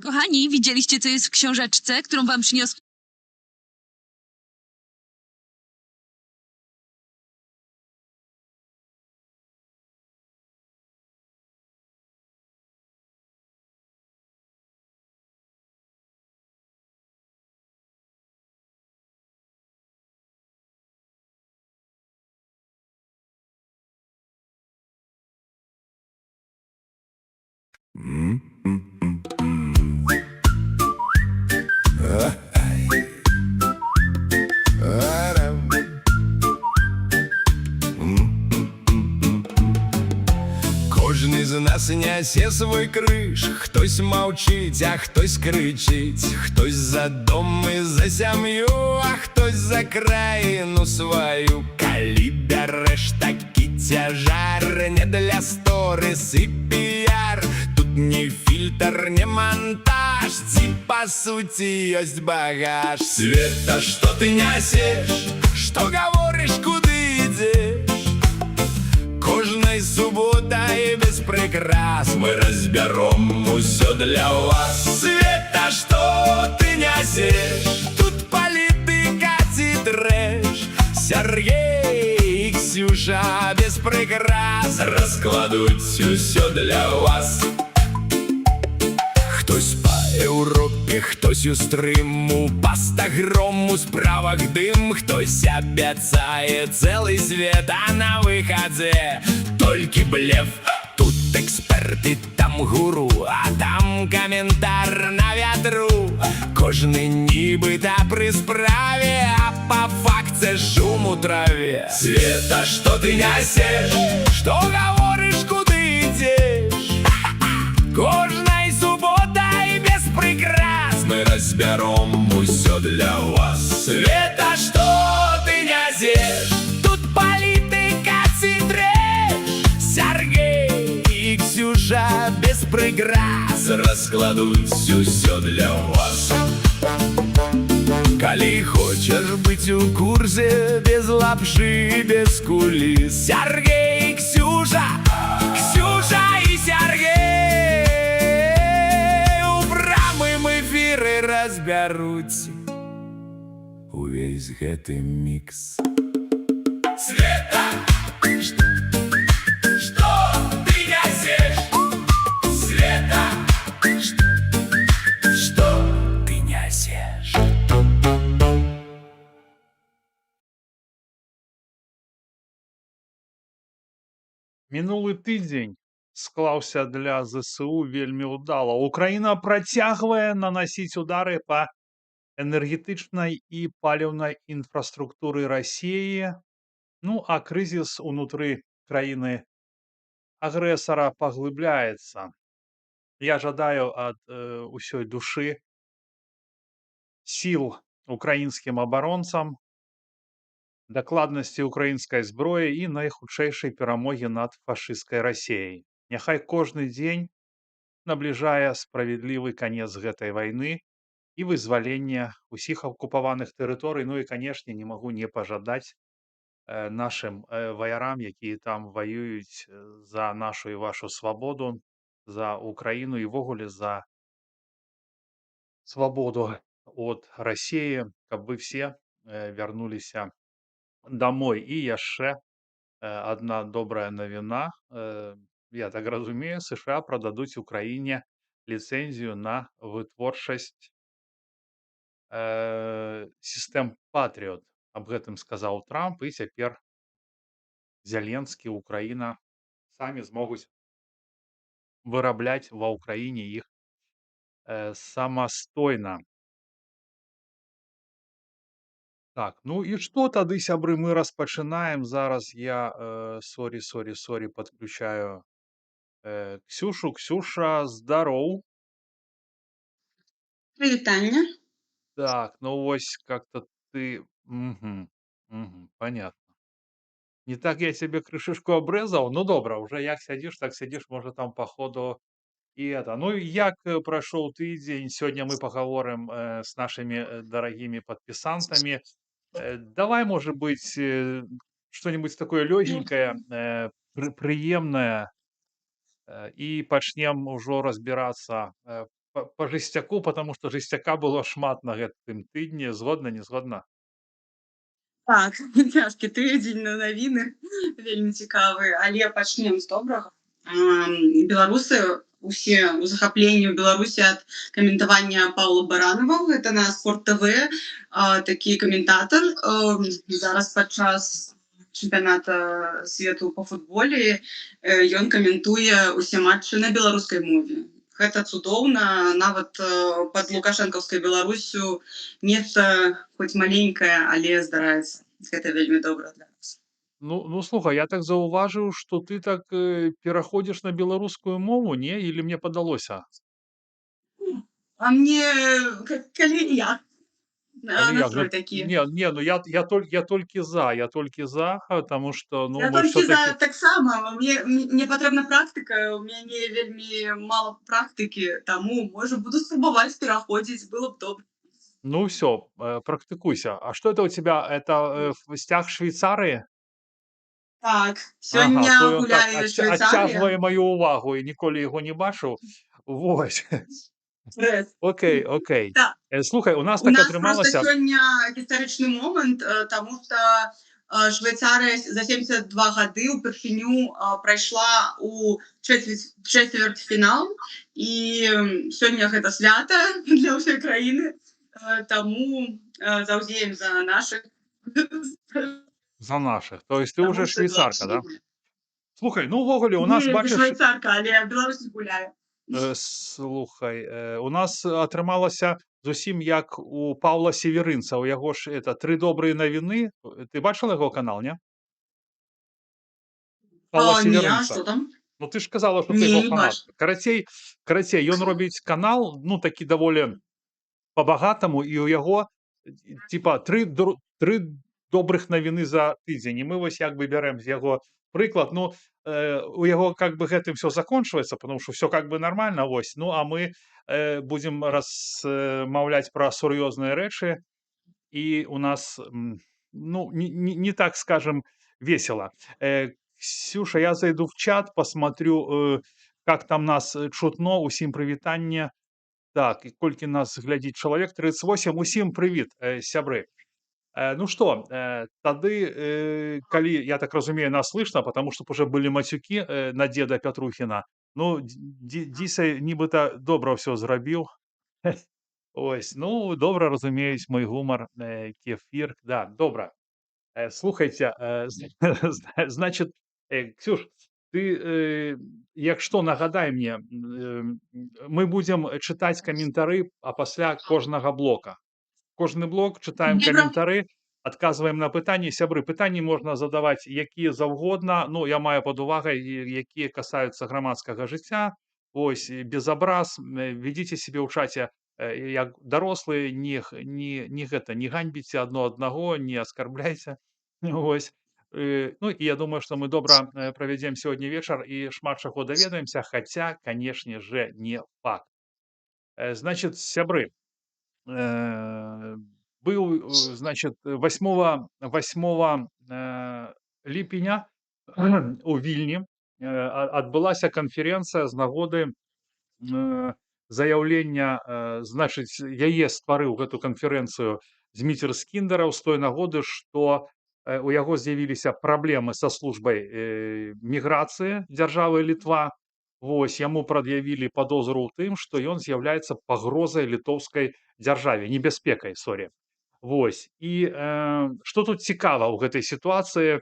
Kochani, widzieliście, co jest w książeczce, którą wam przyniosł? Кожний з нас нясе свой крыш, хтось мовчить, а хтось кричить, хтось за дом і за сям'ю, а хтось за країну свою. Калі бяреш такі цяжар, не для сторіс і піяр, тут ні фільтр, ні монтаж, ці по суті ёсць багаж. Света, что ты нясеш, что говориш, куди ідеш? Кожной субботой без прикрас мы разберем все для вас. Света, что ты несешь? Тут политика и трэш. Сергей и Ксюша без прикрас раскладут все для вас. Хтось по Європі, хтось у стриму, по стагрому справах дым, хтось обіцяє цілий світ, а на виході тільки блеф. Тут експерти, там гуру, а там коментар на вітру. Кожний нібито при справі, а по факту це шум у траві. Света, що ти несеш? Що говориш, куди йдеш? Кожної суботи без прикрас мы разберем все для вас. Света, что ты несешь? Тут политика и трэш. Сергей и Ксюша без прикрас раскладут все для вас. Коли хочешь быть у курсе, без лапши, без кулис, Сергей и Ксюша, Ксюша и Сергей у прямым эфиры разберуть увесь гэты микс. Света, что ты несешь? Света, что ты несешь? Мінулы тыдзень склаўся для ЗСУ вельмі ўдала. Украіна працягвае наносіць удары па энергетычнай і паліўнай інфраструктуры Расіі. Ну, а крызіс унутры краіны агрэсара паглыбляецца. Я жадаю ад усёй душы сіл украінскім абаронцам, дакладнасці украінскай зброі і найхутчэйшай перамогі над фашысцкай Расіяй. Няхай кожны дзень набліжае справядлівы канец гэтай вайны і вызвалення ўсіх акупаваных тэрыторый. Ну і, канешне, не магу не пажадаць нашым ваярам, якія там ваююць за нашу і вашу свабоду, за Украіну і ўвогуле за свабоду от Расіі, каб вы все вярнуліся домой. І яшчэ одна добрая навіна. Я так разумею, США прададуць Украіне ліцэнзію на вытворчасць сістэм Патріот. Аб гэтым сказаў Трамп, і цяпер Зеленскі, Украіна самі змогуць вырабляць ва ўкраіне іх самастойна. Так, ну і што тады, сябры, мы распачынаем. Зараз я сорі, подключаю Ксюшу. Ксюша, здароў. Вітання. Так, ну вось как-то ты... понятно. Не так я себе крышышку обрезал. Ну добра, уже як сядзіш, так сядзіш, можа там по ходу і это. Ну як прайшоў тыдзень? Сёння мы пагаворым с нашими дорогими подписантами. Давай, может быть, что-нибудь такое лёгенькое, прыемнае, і пачнем ужо разбірацца Па жесцяку, потому што жесцяка было шмат на гэтым тыдні. Згодна, не згодна? Так, цяжкі тыдзень на навіны, вельмі цікавы, але пачнем з добрага. Беларусы усе ў захапленні ў Беларусі ад каментавання Паўла Баранова. Гэта на Спорт ТВ, такі каментатар. Зараз падчас чэмпіяната свету па футболе ён каментуе ўсе матчы на беларускай мове. Гэта цудоўна, нават пад лукашэнкаўскай Беларусю нешта хоць маленькае, але здараецца. Гэта вельмі добра для нас. Ну, слухай, я так заўважыў, што ты так пераходзіш на беларускую мову, не? Или мне падалося? А мне калі як? Калі як? Настрой такі. Ну я толькі за, потому што, ну, Я мы толькі за всё-таки... таксама. Мне патрэбна практыка, у мяне вельмі мала практыкі, таму, можа, буду спрабаваць пераходзіць, было б добра. Ну, все, практыкуйся. А что это у тебя? Это стяг Швейцарии? Так, Ага, сёння то ён так гуляю ў Швейцарыі. адцягвае маю ўвагу і ніколі яго не бачыў. Вось. Прэс. Окей. Так. Слухай, у нас У так нас проста атрымалася. сёння гістарычны момант, таму што Швейцарыя за 72 гады ўпершыню прайшла ў чвэрцьфінал, і сёння гэта свята для ўсёй краіны, таму заўзеем за нашых. За наших. То есть ты Таму уже што швейцарка, да? беларусі. Слухай, ну ўвогуле у нас, Не, не бачыш, швейцарка, але беларусі гуляю. слухай, у нас атрымалася зусім як у Паўла Северынца. У яго ж это 3 добрыя навіны. Ты бачыла яго канал, не? Паўла Не, а Северынца. што там? Ну ты ж казала, што ты Не, яго не фанат. бачу. Карацей, ён робіць канал, ну такі даволі па-багатаму, і ў яго типа 3 добрых навіны за тыдзень. І мы вось як бы бярэм з яго прыклад. Ну, у яго как бы гэтым все закончваецца, потому что все как бы нормально, вось. Ну, а мы будем размаўляць пра сур'ёзныя рэчы, і у нас, ну, не так, скажем, весело. Ксюша, я зайду в чат, посмотрю, как там нас чутно. Усім прывітанне. Так, і колькі нас глядзіць чалавек? 38. Усім прывіт, сябры. Ну что, тады, калі, я так разумею, нас слышно, потому что уже были матюки на деда Пятрухіна. Ну, дзісай нібыта добра ўсё зрабіў. Ось, ну, добра разумеюць мой гумар, кефір. Да, добра. Слухайте, значит, Ксюш, ты, як што, нагадай мне, мы будем чытаць каментары, а пасля кожнага блока. Кожны блок чытаем Добра. каментары, адказваем на пытанні. Сябры, пытанні можна задаваць якія заўгодна. Ну, я маю пад увагай, якія касаюцца грамадскага жыцця. Ось, без абраз, ведзіце сябе ў чаце як дарослыя, не ганьбіце адно аднаго, не аскарбляйце. Ось. Ну, і я думаю, што мы добра правядзем сёння вечар і шмат чаго даведаемся, хаця, канешне же, не факт. Значит, сябры, был, значит, 8 ліпеня у Вільні адбылася канферэнцыя з нагоды заяўлення, значыць, яе стварыў гэту канферэнцыю Зміцер Скіндараў з той нагоды, што у яго з'явіліся праблемы са службай міграцыі дзяржавы Літва. Вось, яму прад'явілі падозру ў тым, што ён з'яўляецца пагрозай літоўскай дзяржаве, небяспекай, сорі. Вось. І што тут цікава ў гэтай сітуацыі,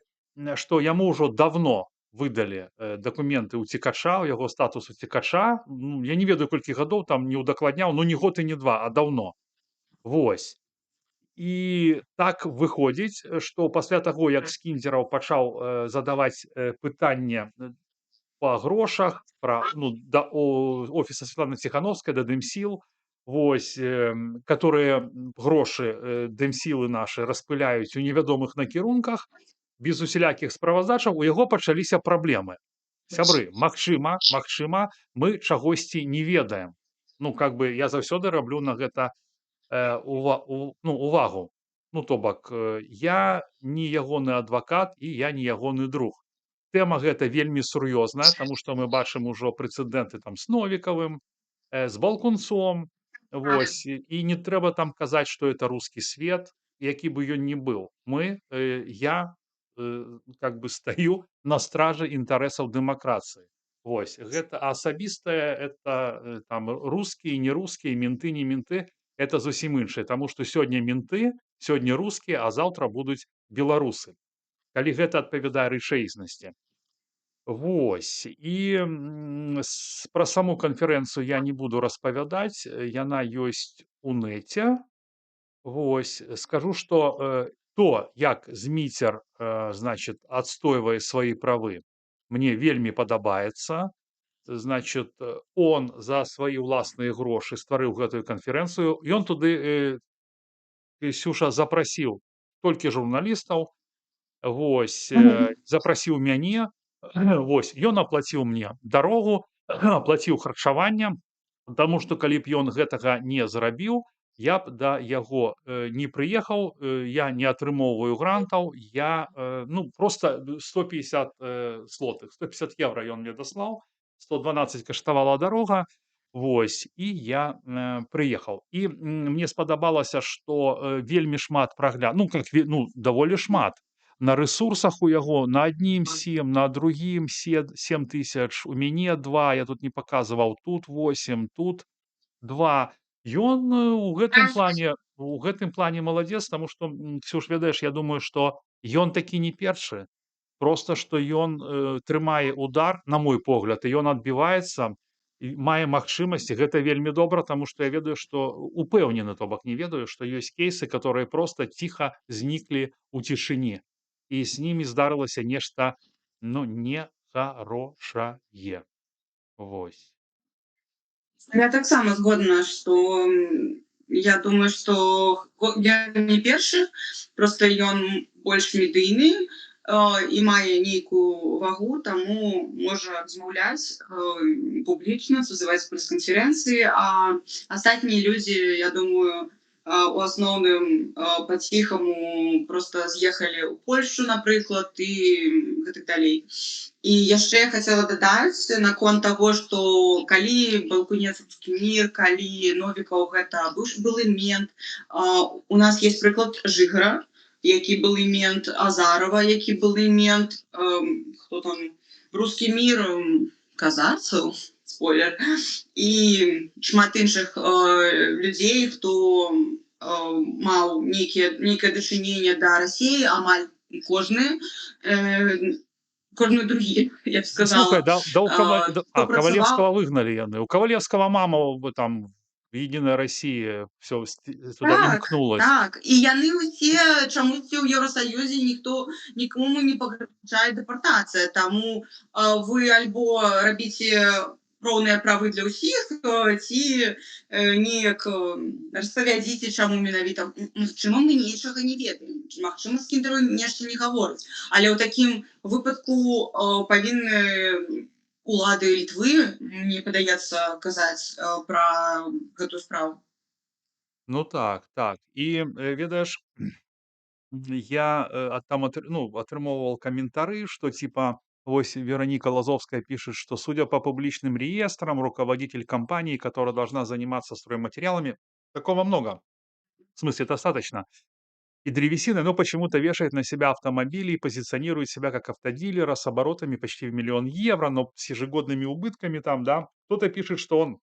што яму ўжо давно выдалі дакументы ўцекача, у яго статус уцекача. Я не ведаю, колькі гадоў там не ўдакладняў, ну не год і не 2, а даўно. Вось. І так выходзіць, што пасля таго, як Скіндзераў пачаў задаваць пытанне па грошах, пра, ну, да офіса Светланы Ціхановскай, да Дэмсіл, вось, которые грошы Дэмсілы нашы распыляюць у невядомых накірунках, без усялякіх справаздачаў, у яго пачаліся праблемы. Сябры, магчыма, мы чагосьці не ведаем. Ну, как бы, я заўсёды раблю на гэта увагу. Ну, то бок, я не ягоны адвакат і я не ягоны друг. Тэма гэта вельмі сур'ёзная, таму што мы бачым ужо прэцэдэнты там з Новікавым, з балкунцом. Вось, і не трэба там казаць, што это рускі свет, які бы ён ні быў. Я как бы стаю на стражы інтарэсаў дэмакратыі. Вось, гэта асабістае, это там рускія, не рускія, менты, не менты, это зусім іншае, таму што сёння менты, сёння рускія, а заўтра будуць беларусы, калі гэта адпавядае рэчаіснасці. Вось, і пра саму канферэнцыю я не буду распавядаць, яна ёсць у нэце. Вось, скажу, што то, як Зміцер, значит, адстойвае свае правы, мне вельмі падабаецца. Значит, он за свае ўласныя грошы стварыў гэтую канферэнцыю. Ён туды, Ксюша, запрасіў толькі журналістаў. Вось, запрасіў мяне. Вось, ён аплаціў мне дарогу, аплаціў харчаванне, таму што калі б ён гэтага не зрабіў, я б да яго не прыехаў, я не атрымоўваю грантаў, я ну просто 150 злотых, 150 евра ён мне даслаў, 112 каштавала дарога. Вось, і я прыехаў. І мне спадабалася, што вельмі шмат даволі шмат. На ресурсах у яго на аднім 7, на другім 7 тысяч, у мяне 2, я тут не паказваў, тут 8, тут 2. Ён у гэтым плане маладзец, таму што, Ксюш, ведаеш, я думаю, што ён такі не першы. Проста што ён трымае удар, на мой погляд, і ён адбіваецца, і мае магчымасць, і гэта вельмі добра, таму што я ведаю, што упэўнены, то бок не ведаю, што ёсць кейсы, которые проста ціха зніклі ў цішыні. І з імі здарылася нешта, ну, нехарошае. Вось. Я таксама згодна, што я думаю, што я не першы, проста ён больш медыйны і мае нейкую вагу, таму можа размаўляць публічна, созываць прэс-канферэнцыі, а астатнія людзі, я думаю, у асноўным па-ціхаму проста з'ехалі ў Польшчу, напрыклад, і гэтак далей. І яшчэ я хацела дадаць наконт таго, што калі балкунецкі мір, калі Новікаў гэта былы мент, у нас есть прыклад Жыгара, які былы мент, Азарова, які былы мент, хто там, рускі мір, казацаў, спойлер, і шмат іншых людзей, хто маў нейкае дачыненне да Расіі, амаль кожны другі, я б сказала. Слухай, Кавалевского выгнали яны. У Кавалевского мама там Единая Россия все туда імкнулась. Так, і яны ўсе чамусьці ў Еўрасаюзе нікому не пагражае дэпартацыя, таму вы альбо рабіце роўныя правы для ўсіх, ці неяк распавядзіце, чаму менавіта. Магчыма, мы нічога не ведаем, магчыма, Скіндар нешта не гаворыць, але ў такім выпадку павінны улады Літвы, мне падаецца, казаць пра гэтую справу. Ну так. І ведаеш, я атрымоўваў каментары, што типа вось Вероника Лазовская пишет, что, судя по публичным реестрам, руководитель компании, которая должна заниматься стройматериалами, такого много. В смысле, достаточно. И древесины, но почему-то вешает на себя автомобили и позиционирует себя как автодилера с оборотами почти в 1 000 000 евро, но с ежегодными убытками там, да. Кто-то пишет, что он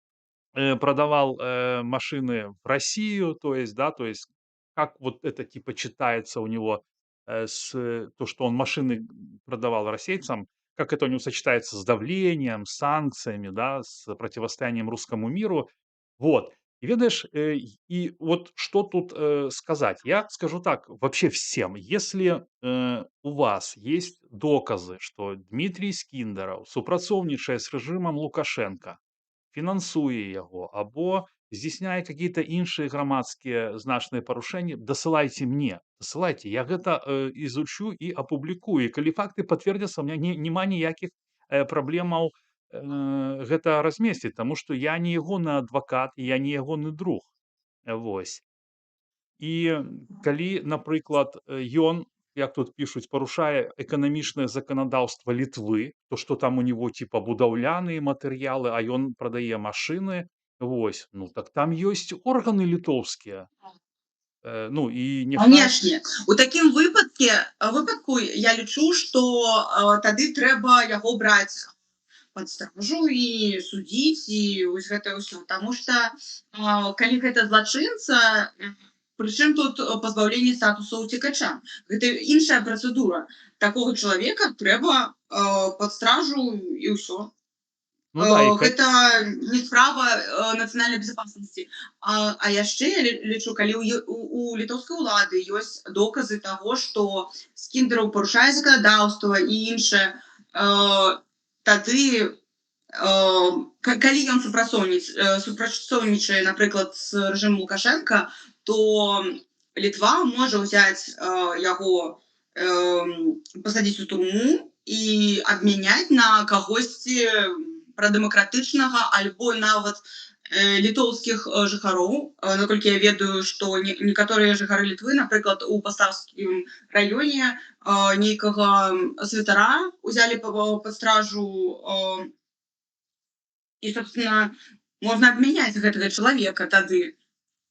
продавал машины в Россию, то есть как вот это типа читается у него то, что он машины продавал российцам, как это у него сочетается с давлением, с санкциями, да, с противостоянием русскому миру. Вот. И видишь, и вот что тут сказать? Я скажу так, вообще всем, если у вас есть доказы, что Дмитрий Скіндараў супрацоўнічае с режимом Лукашенко, фінансуе яго, або здзяйсняе какие-то іншыя грамадскія значныя парушэнні, дасылайце мне, дасылайце, я гэта изучу і апублікую. Калі факты пацвердзяцца, у меня няма ніякіх праблемаў гэта размесціць, таму што я не ягоны адвакат, я не ягоны друг. Вось. І калі, напрыклад, ён, як тут пишуць, парушае эканамічнае заканадаўства Літвы, то што там у него типа будаўляныя матэрыялы, а ён прадае машыны, Вось, ну так там ёсць органы літоўскія. Ну і няхай Канешне, у такім выпадку я лічу, што тады трэба яго браць пад стражу і судзіць і вось гэта ўсё. Таму што калі гэта злачынца, прычым тут пазбаўленне статусу ўцекача. Гэта іншая працэдура. Такога чалавека трэба пад стражу і ўсё. ну да, і Гэта не справа нацыянальнай безопасности. Яшчэ я лічу, калі у літоўскай улады ёсць доказы таго, што Скіндэраў парушае заканадаўства і іншае, тады калі ён супрацоўнічае, напрыклад, з рэжымам Лукашенка, то Літва можа ўзяць яго, пасадзіць у турму і абмяняць на кагосьці прадэмакратычнага альбо нават літоўскіх жыхароў. Наколькі я ведаю, што некаторыя жыхары Літвы, напрыклад, у пастаўскім раёне нейкага святара ўзялі пад стражу, і, собственно, можна абмяняць гэтага чалавека тады.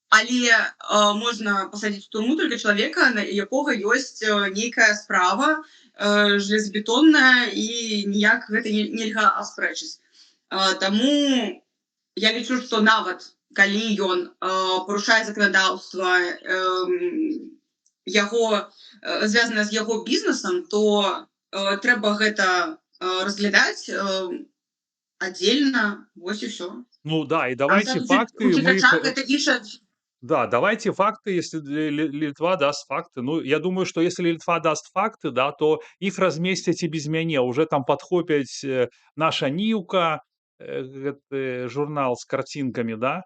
Але можна пасадзіць у турму толькі чалавека, на якога ёсць нейкая справа жалезабетонная, і ніяк гэта нельга аспрэчыць. Таму я лічу, што нават калі ён парушае заканадаўства, звязана з яго бізнесам, то трэба гэта разглядаць аддзельна. Вось і ўсё. ну да, і давайте факты, мы Уцекачах их гэта інша. да, давайте факты, если Литва даст факты. Ну, я думаю, что если Литва даст факты, да, то их разместять и без мяне. Уже там подхопять наша Нивка, журнал с картинками, да.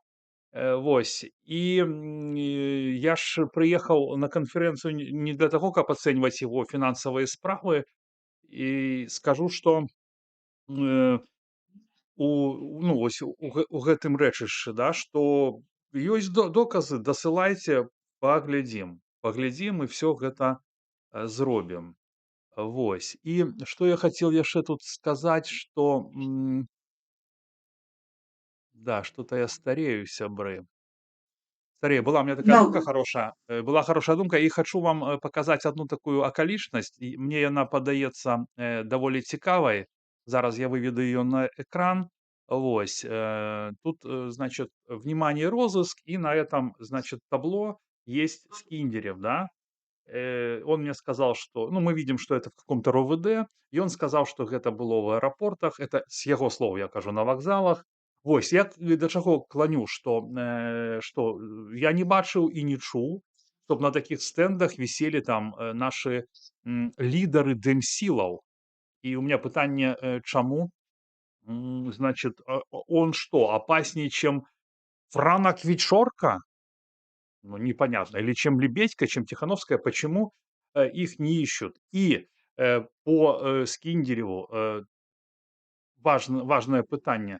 Вось. И я ж приехал на конференцию не для того, как оценивать его финансовые справы. И скажу, что э, ну, ось у гэтым рэчышчы, да, што ёсць доказы, дасылайце, паглядзім і всё гэта зробім. Вось. І што я хацеў яшчэ тут сказаць, што да, что-то я старею, сябры. Старею. Была у меня такая думка хорошая, была хорошая думка, і хачу вам паказаць одну такую акалічнасць, і мне яна падаецца даволі цікавай. Зараз я выведу ее на экран. Вось. Тут, значит, внимание, розыск, и на этом, значит, табло есть Скиндерев, да. Он мне сказал, что, ну, мы видим, что это в каком-то РОВД, и он сказал, что гэта было в аэропортах, это с яго слов я кажу, на вокзалах. Вось, я да чаго кланю, што я не бачыў і не чуў, каб на такіх стэндах віселі там нашы лідары дэмсілаў. І у меня пытанне, чаму? Значит, он что, опаснее, чем Франак Вечорка? Ну, непонятно. Или чем Лебедька, чем Тихановская? Почему их не ищут? И по Скиндереву важное пытанне.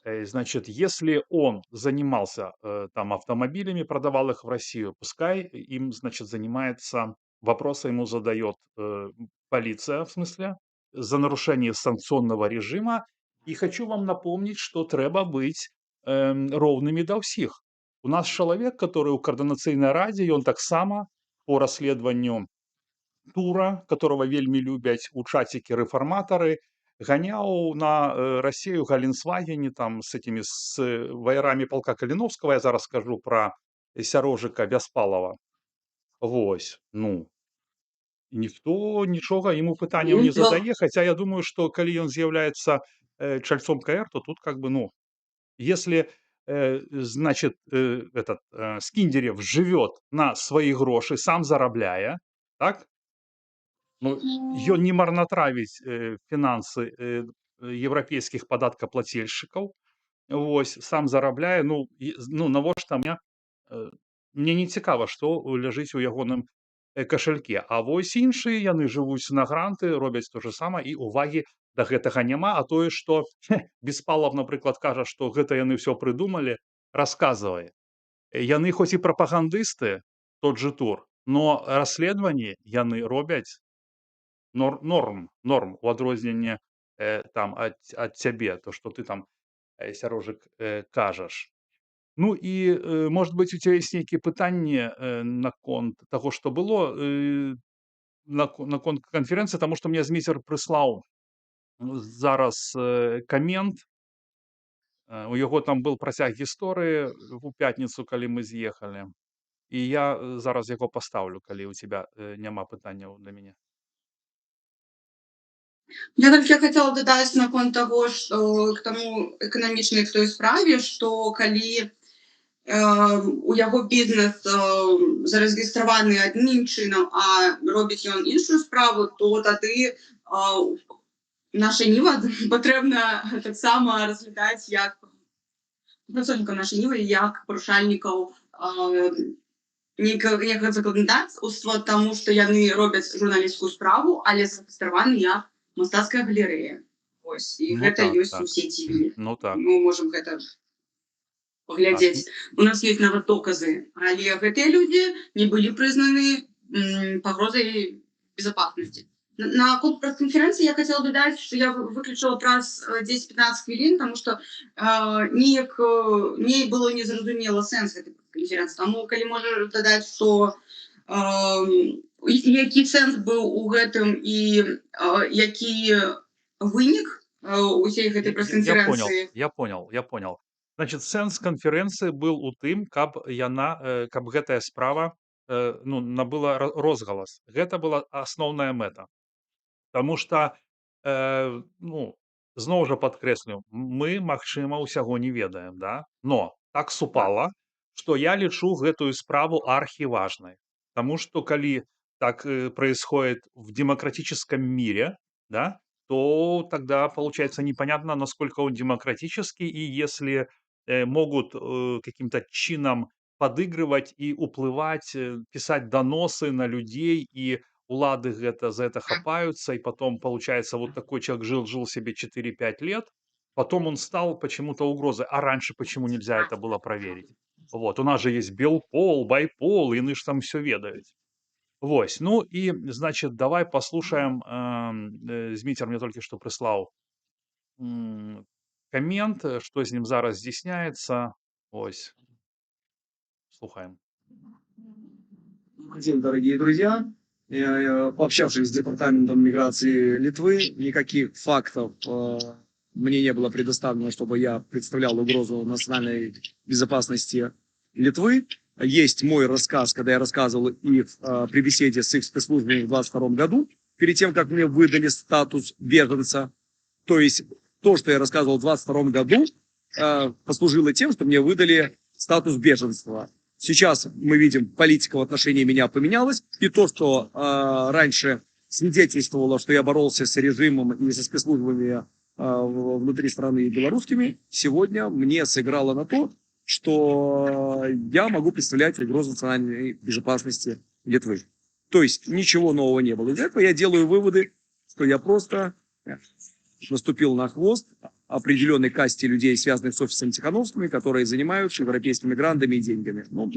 Значит, если он занимался там автомобилями, продавал их в Россию, пускай им, значит, занимается, вопросы ему задает полиция, в смысле, за нарушение санкционного режима. И хочу вам напомнить, что трэба быть роўнымі да ўсіх. У нас чалавек, который у каардынацыйнай радзе, ён таксама по расследаванню тура, которого вельмі любяць у чацікі рэфарматары, гонял на Россию Галінсвагене там с этими ваярами полка Калиновского, я зараз скажу про Сярожика Бяспалова. Вось, ну, ніхто нічога ему пытанняў не задае, хотя я думаю, что калі ён з'яўляецца чальцом КР, то тут как бы, ну, если значит, этот Скиндерев живет на свои грошы, сам зарабляе, так? Ну, ён не марнатравіць фінансы еўрапейскіх падаткаплацельшчыкаў. Вось, сам зарабляе. Ну, навошта мне не цікава, што ляжыць у ягоным кашальке. А вось іншыя, яны жывуць на гранты, робяць то же сама, і увагі да гэтага няма. А тое, што Беспалов, напрыклад, кажа, што гэта яны ўсё прыдумалі, расказвае. Яны хоць і прапагандысты, тот же тур, но расследаванні яны робяць норм, у адрозненне там ад цябе, то, што ты там, Сярожык, кажаш. Ну і может быть у цябе ёсць нейкія пытанні наконт таго, што было наконт канферэнцыі, таму што мне зміцер прыслаў зараз камент. У яго там был працяг гісторыі у пятніцу, калі мы з'ехалі. І я зараз яго пастаўлю, калі ў цябе няма пытанняў да мяне. Я толькі хацела дадаць наконт таго, што к таму эканамічнай той справе, што калі у яго бізнес зарэгістраваны адным чынам, а робіць ён іншую справу, то тады наша ніва патрэбна таксама разглядаць як працоўнікаў нашай нівы як парушальнікаў некага заканадаўства, таму што яны робяць журналісцкую справу, але зарэгістраваны як мастацкая галерэя. Вось і Ну гэта так, ёсць у так. сеціве. Ну так. Мы можам гэта Так. паглядзець. У нас ёсць нават доказы, але гэтыя людзі не былі прызнаны пагрозай безопасности. На пресс-конференции я хотела додать, что я выключила праз 10-15 хвилин, потому что неяк мне было незразумела сэнс гэтай пресс-конференции. Таму калі можаш дадаць, што які сэнс быў у гэтым і які вынік усей гэтай Я понял, пресс-конференции. я понял. Значит, сэнс канферэнцыі был у тым, каб каб гэтая справа ну, набыла розгалас. Гэта была асноўная мэта. Таму што ну, зноў жа падкрэслю, мы, магчыма, усяго не ведаем, да? Но так супала, што я лічу гэтую справу архіважнай. Таму што калі так происходит в демократическом мире, да, то тогда получается непонятно, насколько он демократический, и если могут каким-то чином подыгрывать и уплывать, писать доносы на людей, и улады за это хапаются, и потом, получается, вот такой человек жил себе 4-5 лет, потом он стал почему-то угрозой. А раньше почему нельзя это было проверить? Вот, у нас же есть белпол, байпол, яны ж там все ведаюць. Вось, ну і, значит, давай паслушаем, Зміцер мне толькі што прыслаў камент, што з ним зараз здзяйсняецца. Ось. Слухаем. Добрый день, дорогие друзья. Пообщавшись с Департаментом миграции Литвы, никаких фактов мне не было предоставлено, чтобы я представлял угрозу национальной безопасности Литвы. Есть мой рассказ, когда я рассказывал их при беседе с их спецслужбами в 2022 году, перед тем, как мне выдали статус беженца. То есть то, что я рассказывал в 2022 году, послужило тем, что мне выдали статус беженства. Сейчас мы видим, политика в отношении меня поменялась, и то, что раньше свидетельствовало, что я боролся с режимом и со спецслужбами внутри страны белорусскими, сегодня мне сыграло на то, что я могу представлять угрозу национальной безопасности Литвы. То есть ничего нового не было. Из этого я делаю выводы, что я просто наступил на хвост определенной касте людей, связанных с офисом Тихановскими, которые занимаются европейскими грантами и деньгами. Ну,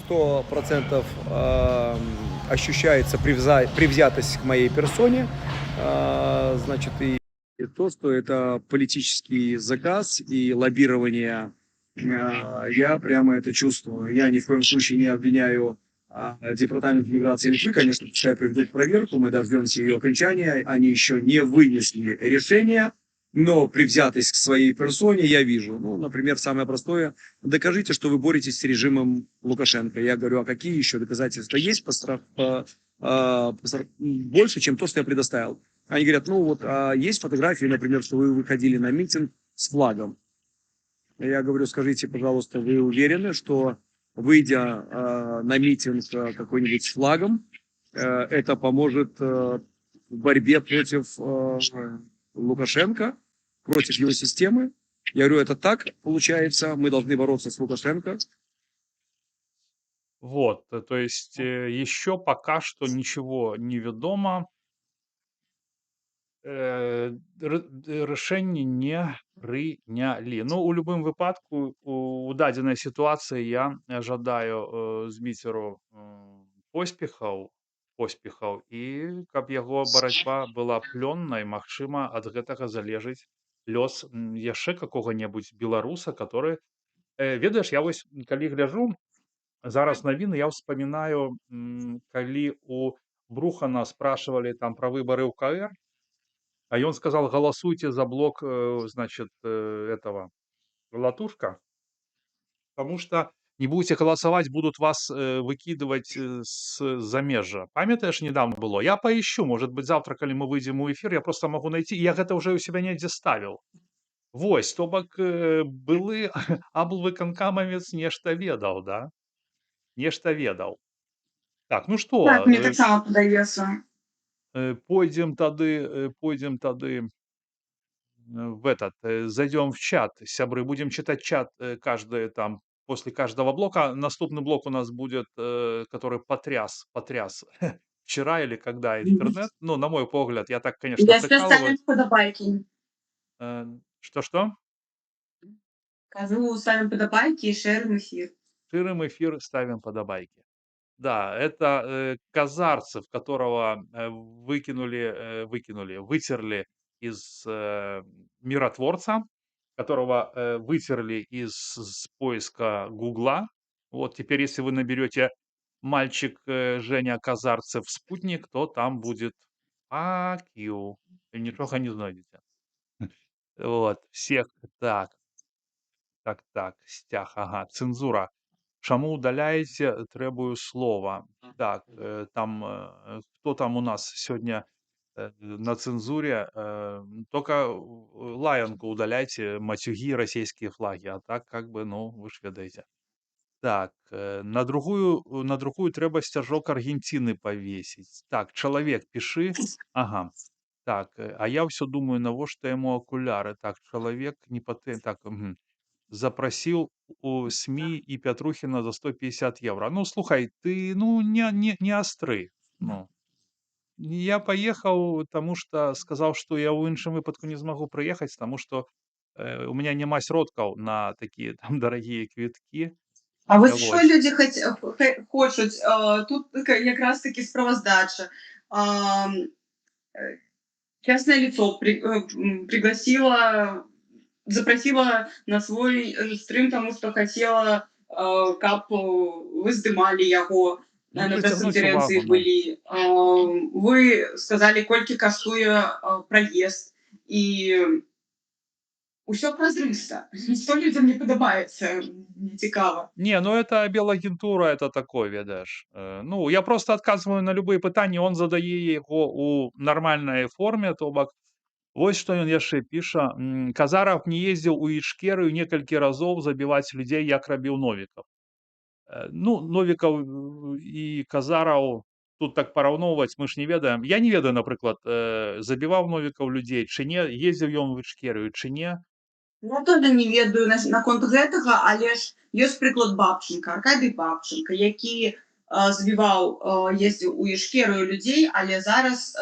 100% ощущается привзятость к моей персоне. Значит, и то, что это политический заказ и лоббирование, я прямо это чувствую. Я ни в коем случае не обвиняю Департамент миграции Литвы, конечно, пускай проведут проверку, мы дождемся ее окончания, они еще не вынесли решение, но привзятость к своей персоне я вижу. Ну, например, самое простое, докажите, что вы боретесь с режимом Лукашенко. Я говорю, а какие еще доказательства есть больше, чем то, что я предоставил? Они говорят, ну вот, есть фотографии, например, что вы выходили на митинг с флагом. Я говорю, скажите, пожалуйста, вы уверены, что выйдя на митинг какой-нибудь с флагом, это поможет в борьбе против Лукашенко, против его системы? Я говорю, это так получается, мы должны бороться с Лукашенко. Вот, то есть еще пока что ничего не ведомо. Рашэнне не прынялі. Ну, у любым выпадку у дадзенай сітуацыі я жадаю Зміцеру поспехаў і каб яго барацьба была плённай, магчыма, ад гэтага залежыць лёс яшчэ какога-небудзь беларуса, который ведаеш, я вось калі гляджу зараз навіны, я ўспамінаю, калі у Брухана спрашивали там про выборы ў КР, а ён сказал: "Голосуйте за блок, значит, этого Латушка, потому что не будете голосовать, будут вас выкидывать с замежжа". Памятаеш, недавно было? Я поищу, может быть, завтра, калі мы выйдзем у эфир, я просто могу найти. Я гэта уже у себя недзе ставіў. Вось, то бок былы аблвыканкамавец нешта ведаў, да? Нешта ведаў. Так, ну Так, што, мне таксама падаецца. пойдзем тады в этот, зайдем в чат, сябры, будем читать чат, каждый там, после каждого блока. Наступный блок у нас будет, который потряс вчера или когда интернет. Ну, на мой погляд, я так, конечно, Яшчэ ставім прикалываюсь. падабайкі. Что-что? Кажу, ставім падабайкі і шэрым эфір. Ширим эфир, ставим подобайки. Да, это Казарцев, которого вытерли из миротворца, которого вытерли из поиска Гугла. Вот теперь, если вы наберете мальчик Женя Казарцев спутник, то там будет fuck you. И ничего не знайдете. Вот, всех так, стяг, ага, цензура. Чаму удаляеце, требую слова. Так, там, кто там у нас сегодня на цензуре? Только лаянку удаляйте, матюги, российские флаги, а так как бы, ну, вы ж ведаете. Так, на другую трэба сцяжок Аргентины повесить. Так, человек, пиши. Ага. Так, а я все думаю, навошта ему окуляры. Так, человек не так, запросил у СМИ и Петрухина за 150 евро. Ну, слухай, ты, ну, не астры. Ну. Я поехал, потому что сказал, что я у іншым выпадку не змагу прыехаць, тому что у меня няма сродкаў на такие там дорогие квитки. А вось што Вось. людзі хочуць, тут якраз такі справаздача. Частное лицо запросила на свой стрим, тому что хотела, каб вы здымалі яго Ну, на прыцягнуць прэс-канферэнцыі увагу, ну. былі. Вы сказалі, колькі каштуе праезд, і ўсё празрыста. Што людзям не падабаецца, мне цікава. Не, ну это белагентура, это такое, ведаешь. Ну, я просто отказываю на любые пытанні, он задае его у нормальной форме, то бок. Вось што ён яшчэ піша. Казаров не ездзіў у Ічкерыю некалькі разоў забіваць людзей, як рабіў Новікаў. Ну, Новікаў і Казараў тут так параўноўваць мы ж не ведаем. Я не ведаю, напрыклад, забіваў Новікаў людзей ці не, ездзіў ён у Ічкерыю ці не. Я тоже не ведаю наконт гэтага, але ж ёсць прыклад Бабченка, Аркадый Бабченка, які забіваў, ездзіў у Ішкерыю людзей, але зараз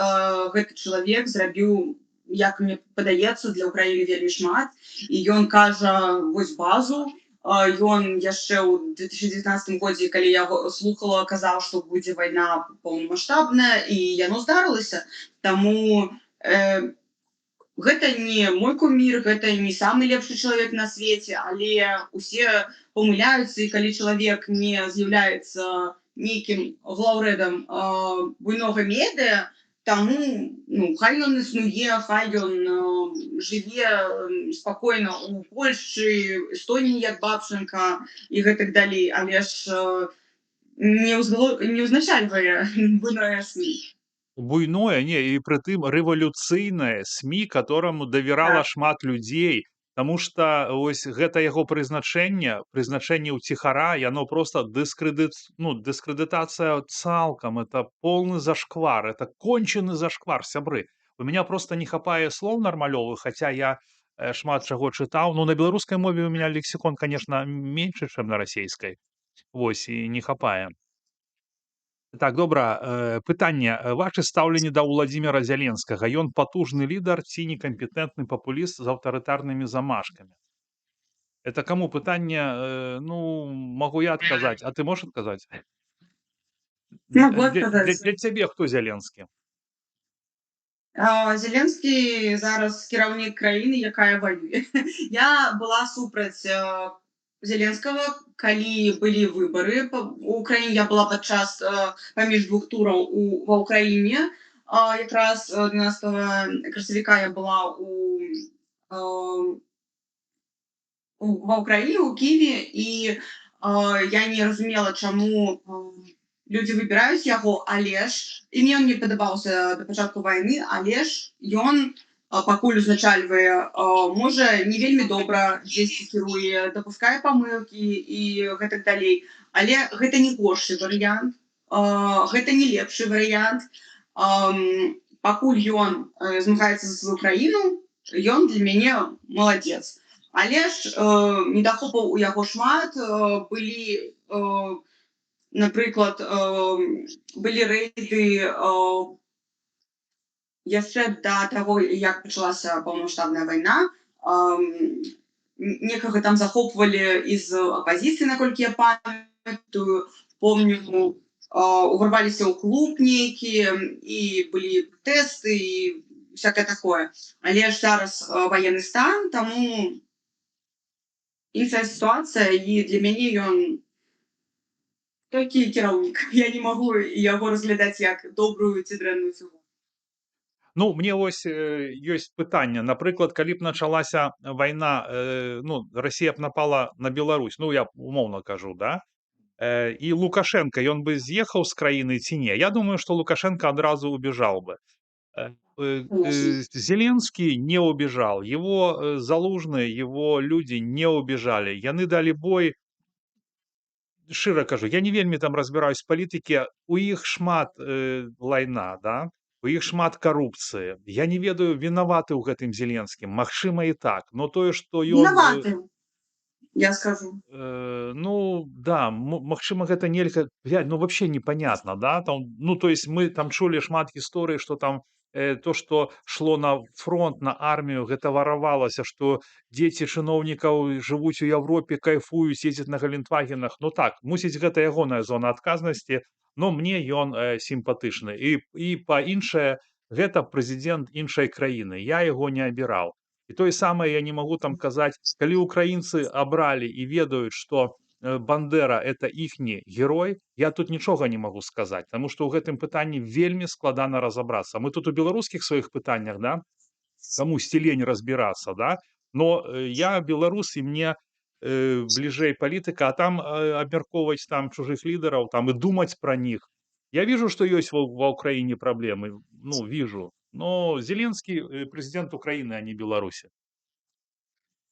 гэты чалавек зрабіў, як мне падаецца, для ўкраіны вельмі шмат, і ён кажа вось базу. Ён яшчэ ў 2019 годзе, калі я яго слухала, казаў, што будзе вайна поўнамаштабная, і яно здарылася. Таму гэта не мой кумір, гэта не самы лепшы чалавек на свеце, але усе памыляюцца, і калі чалавек не з'яўляецца нейкім глаўрэдам буйнога медыа, таму, ну, хай ён існуе, хай ён жыве спакойна ў Польшчы, Эстонії, як Бабченка і гэтак далей, але ж не ўзначальвае буйное СМІ. Буйное, не, і прытым рэвалюцыйнае СМІ, которому давярала шмат людзей. Таму што вось гэта яго прызначэнне ўціхара, яно просто дыскрэдытацыя цалкам, это полный зашквар, это кончены зашквар, сябры. У меня просто не хапае слоў нармалёвых, хаця я шмат чаго чытаў. Ну, на беларускай мове у меня лексікон, конечно, меньше, чым на расейскай. Вось, і не хапае. Так, добра, пытанне. Ваше стаўленне да Ўладзіміра Зяленскага. Ён патужны лідар ці некампетэнтны папуліст з аўтарытарнымі замашкамі? Это каму пытанне? Ну, магу я адказаць, а ты можаш адказаць? Могу адказаць. Для цябе хто Зяленскі? Зеленскі зараз кіраўнік краіны, якая воюе. Я была супраць Зеленскага, калі былі выбары у краіне. Я была падчас паміж двух тураў ва ўкраіне. Якраз 12 красавіка я была ва ўкраіне, у Киеве, і я не разумела, чаму людзі выбіраюць яго, але ж і мне ён не падабаўся да пачатку вайны, але ж ён пакуль узначальвае, можа не вельмі добра дзесьці кіруе, дапускае памылкі і гэтак далей. Але гэта не горшы варыянт, гэта не лепшы варыянт. Пакуль ён змагаецца за сваю краіну, ён для мяне маладзец. Але ж недахопаў у яго шмат. Былі, напрыклад, былі рэйды яшчэ да таго, як пачалася паўнамаштабная вайна. Некага там захопвалі з апазіцыі, наколькі я памятаю. Помню, уварваліся ў клуб нейкі, і былі пратэсты, і всякае такое. Але ж зараз ваенны стан, таму іншая сітуацыя, і для мяне ён толькі кіраўнік. Я не магу яго разглядаць як добрую ці дрэнную фігуру. Ну, мне вось ёсць пытанне. Напрыклад, калі б началася вайна, ну, Расія б напала на Беларусь, ну, я умоўна кажу, да? І Лукашенко, ён бы з'ехаў з краіны ці не? Я думаю, што Лукашенко адразу убежал бы. Зеленский не убежал, его Залужны, его люди не убежали. Яны далі бой. Шчыра кажу, я не вельмі там разбіраюсь в палітыкі, у іх шмат лайна, да? У іх шмат карупцыі. Я не ведаю, вінаваты ў гэтым Зеленскім. Магчыма і так, но тое, што ён... Вінаваты, я скажу. Ну, да, магчыма, гэта нельга... Ну, вообще непонятно, да? Там, ну, то есть мы там чулі шмат гісторый, што там то, што шло на фронт, на армію, гэта варавалася, што дзеці чыноўнікаў жывуць у Европе, кайфуюць, ездзяць на Гелендвагенах. Ну так, мусіць, гэта ягоная зона адказнасці, но мне ён сімпатычны. І па-іншае, гэта прэзідэнт іншай краіны. Я яго не абіраў. І тое самае я не магу там казаць, калі украінцы абралі і ведаюць, што Бандера — это іхні герой, я тут нічога не магу сказаць, таму што ў гэтым пытанні вельмі складана разабрацца. Мы тут у беларускіх сваіх пытаннях, да, камусьці лень разбірацца, да, но я беларус, і мне бліжэй палітыка, а там абмяркоўваць там чужых лідараў, там і думаць пра них. Я вижу, што ёсць ва ўкраіне праблемы, ну, вижу, но Зеленскі прэзідэнт Украіны, а не Беларусі.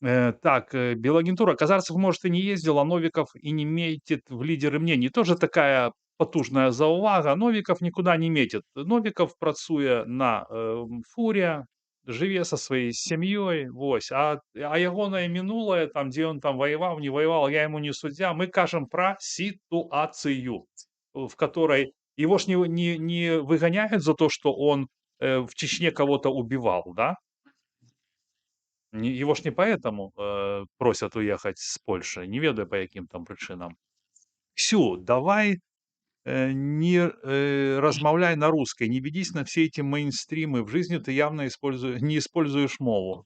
Так, Белагентура. Казарцев, может, и не ездил, а Новиков и не метит в лидеры мнений. Тоже такая потужная заувага. Новиков никуда не метит. Новиков працуе на фуре, жыве со своей семьей, вось. А ягонае мінулае, там, где он там воевал, не воевал, я ему не судья. Мы кажем про ситуацию, в которой его ж не выгоняют за то, что он в Чечне кого-то убивал, да? Его ж не поэтому просят уехать с Польши, не ведаю по яким там причинам. Ксю, давай не размаўляй на русской, не ведись на все эти мейнстримы. В жизни ты явно не используешь мову.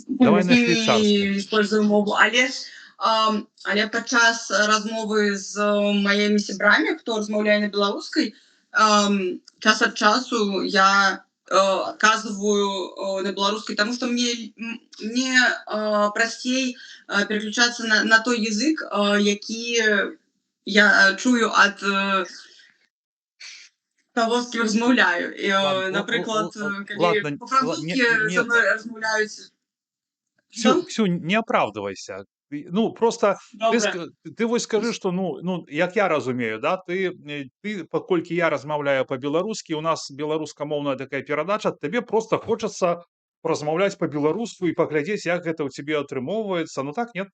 Давай на швейцарскай. Использую мову, але падчас размовы з маімі сябрамі, хто размаўляе на беларускай, час ад часу я отказываю на белорусской, потому что мне простей переключаться на той язык, які я чую от того, з ким размаўляю. Наприклад, коли по-французски со мной размаўляють... Ксю, не оправдывайся. Ну, просто ты вось скажи, что, ну, як я разумею, да, ты, паколькі я размаўляю по-беларускі, у нас беларускамоўная такая перадача, тебе просто хочется размаўляць по-беларуску і паглядзець, як гэта ў тебе атрымоўваецца, ну так, нет?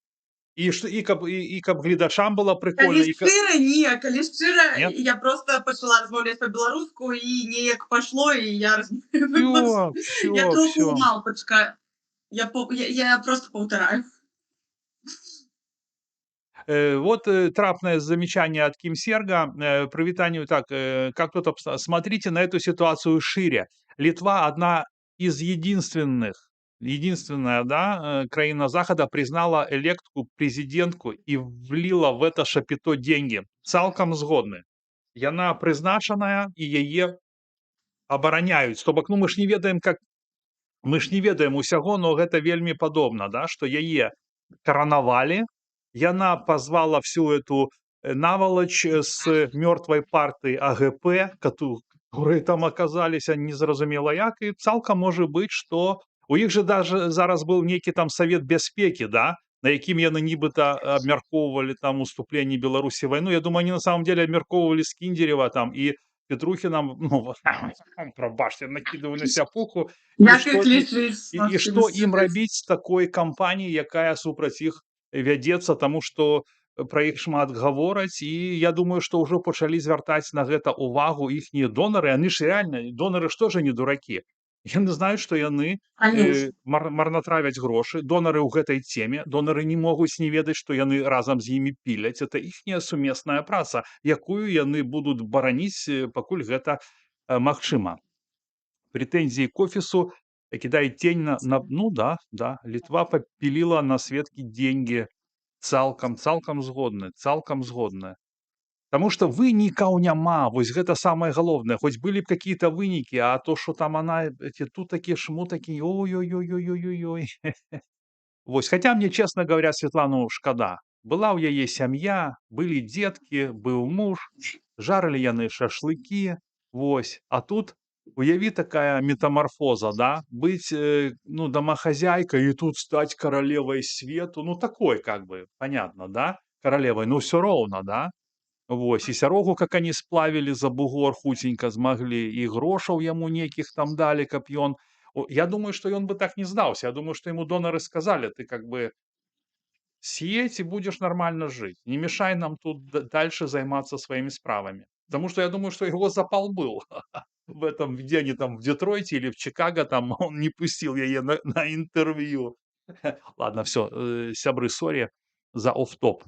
І каб гледачам было прикольно. Калі шчыра, я просто пачала размаўляць по-беларуску, і неяк пашло, і я размаўляю. Я троху малпачка. Я просто паўтараю. Вот трапное замечание от Ким Серга. Привитанию так, как кто-то смотрите на эту ситуацию шире. Литва одна из единственная, да, краина Захода признала электку президентку и влила в это шапито деньги. Цалкам згодны. Яна прызначаная і яе абараняюць. То бок, ну мы ж не ведаем, усяго, но гэта вельмі падобна, да, што яе каранавалі, яна пазвала всю эту навалач с мёртвай парты АГП, которые там аказаліся незразумела як, і цалкам можа быць, што у іх же даже зараз быў нейкі там савет бяспекі, да, на якім яны нібыта абмяркоўвалі там уступленне Беларусі ў вайну. Я думаю, они на самом деле абмяркоўвалі Скіндзерева там і Петрухінам, ну, прабачце, накідываю на сяпуху, Як іх лічыць? і што ім рабіць з такой кампаніяй, якая супраць іх вядзецца, таму што пра іх шмат гавораць, і я думаю, што ўжо пачалі звяртаць на гэта ўвагу іхнія донары. Яны ж рэальна, донары ж тоже не дуракі. Яны знаюць, што яны Конечно. марнатравяць грошы. Донары ў гэтай теме. Донары не могуць не ведаць, што яны разам з імі піляць. Это іхняя сумесная праца, якую яны будуць бараніць, пакуль гэта магчыма. Прэтэнзіі к офісу кидает тень ну да, Литва попилила на Светке деньги. Цалкам згодны. Потому что вынікаў няма, вось гэта самае галоўнае. Хоць былі б какие-то вынікі, а то, что там она, эти тутакі, шмутакі, ой-ой-ой-ой-ой-ой. Вось, хотя мне, честно говоря, Светлану шкада. Была ў яе сям'я, былі дзеткі, быў муж, жарылі яны шашлыкі, вось. А тут, уяви, такая метаморфоза, да, быть, ну, домохозяйкой и тут стать королевой свету, ну, такой, как бы, понятно, да, королевой, но все ровно, да. Вось, і сярогу, как они сплавили за бугор, хутенько змаглі, і грошаў яму нейкіх там далі, каб ён... Я думаю, что он бы так не сдался. Я думаю, что ему доноры сказали, ты как бы съедь и будешь нормально жить. Не мешай нам тут дальше заниматься своими справами. Потому что я думаю, что его запал был в этом, где они там, в Детройте или в Чикаго, там он не пустил яе на интервью. Ладно, все, сябры, сорі за оф-топ.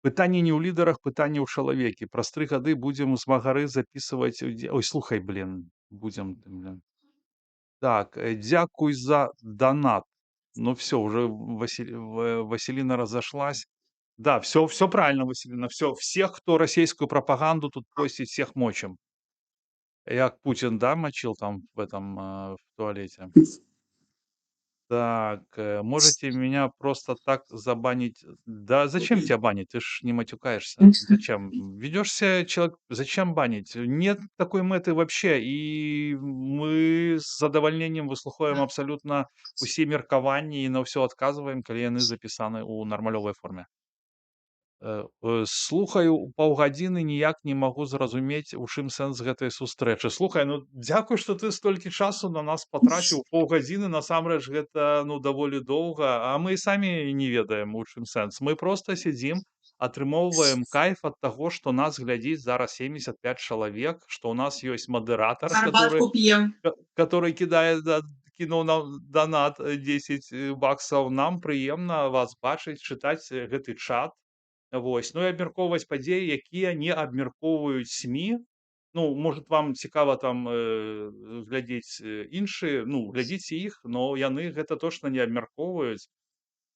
Пытанне не ў лідарах, пытанне ў чалавеке. Праз 3 гады будзем з магары записываць... Ой, слухай, блин, будем... Блин. Так, дзякуй за донат. Ну все, уже Василина разошлась. Да, все правильно, Василина. Все, всех, кто российскую пропаганду тут постит, всех мочим. Як Путин, да, мочил там в этом, в туалете. Так, можете меня просто так забанить? Да зачем тебя банить? Ты ж не матюкаешься. Зачем? Ведешься человек, зачем банить? Нет такой мэты вообще. И мы с задовольнением выслухаем абсолютно усе меркаванні і на все отказываем, калі яны записаны у нармалёвай форме. Слухаю паўгадзіны, ніяк не магу зразумець, у чым сэнс гэтай сустрэчы. Слухай, ну дзякуй, што ты столькі часу на нас патраціў. Паўгадзіны, насамрэч, гэта, ну, даволі доўга, а мы і самі не ведаем, у чым сэнс. Мы проста сядзім, атрымоўваем кайф ад таго, што нас глядзіць зараз 75 чалавек, што ў нас ёсць мадэратар, Арбатку п'ем. который кінуў нам донат 10 баксаў. Нам прыемна вас бачыць, чытаць гэты чат. Вось. Ну і абмяркоўваць падзеі, якія не абмяркоўваюць СМІ. Ну, может, вам цікава там глядзець іншыя, ну, глядзіце іх, но яны гэта точно не абмяркоўваюць.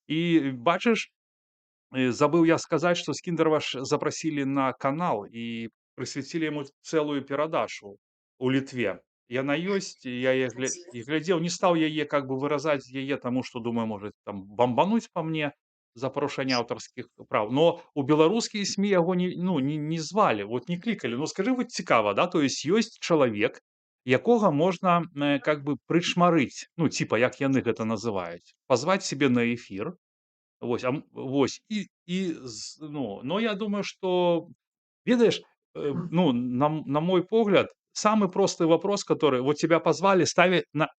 І бачыш, забыў я сказаць, што Скіндерава ж запрасілі на канал і прысвяцілі яму цэлую перадачу у Літве. Яна ёсць, я яе глядзеў, не стаў яе как бы выразаць яе, таму што, думаю, можа там бамбануць па мне за парушэнне аўтарскіх праў. Но у беларускія СМІ яго не звалі, вот не клікалі. Ну, скажы, вот цікава, да, то есть ёсць чалавек, якога можна как бы прычмарыць, ну, типа, як яны гэта называюць, пазваць себе на эфір, вось, ну, но я думаю, что, ведаешь, ну, на мой погляд, самый простой вопрос, который вот тебя позвали,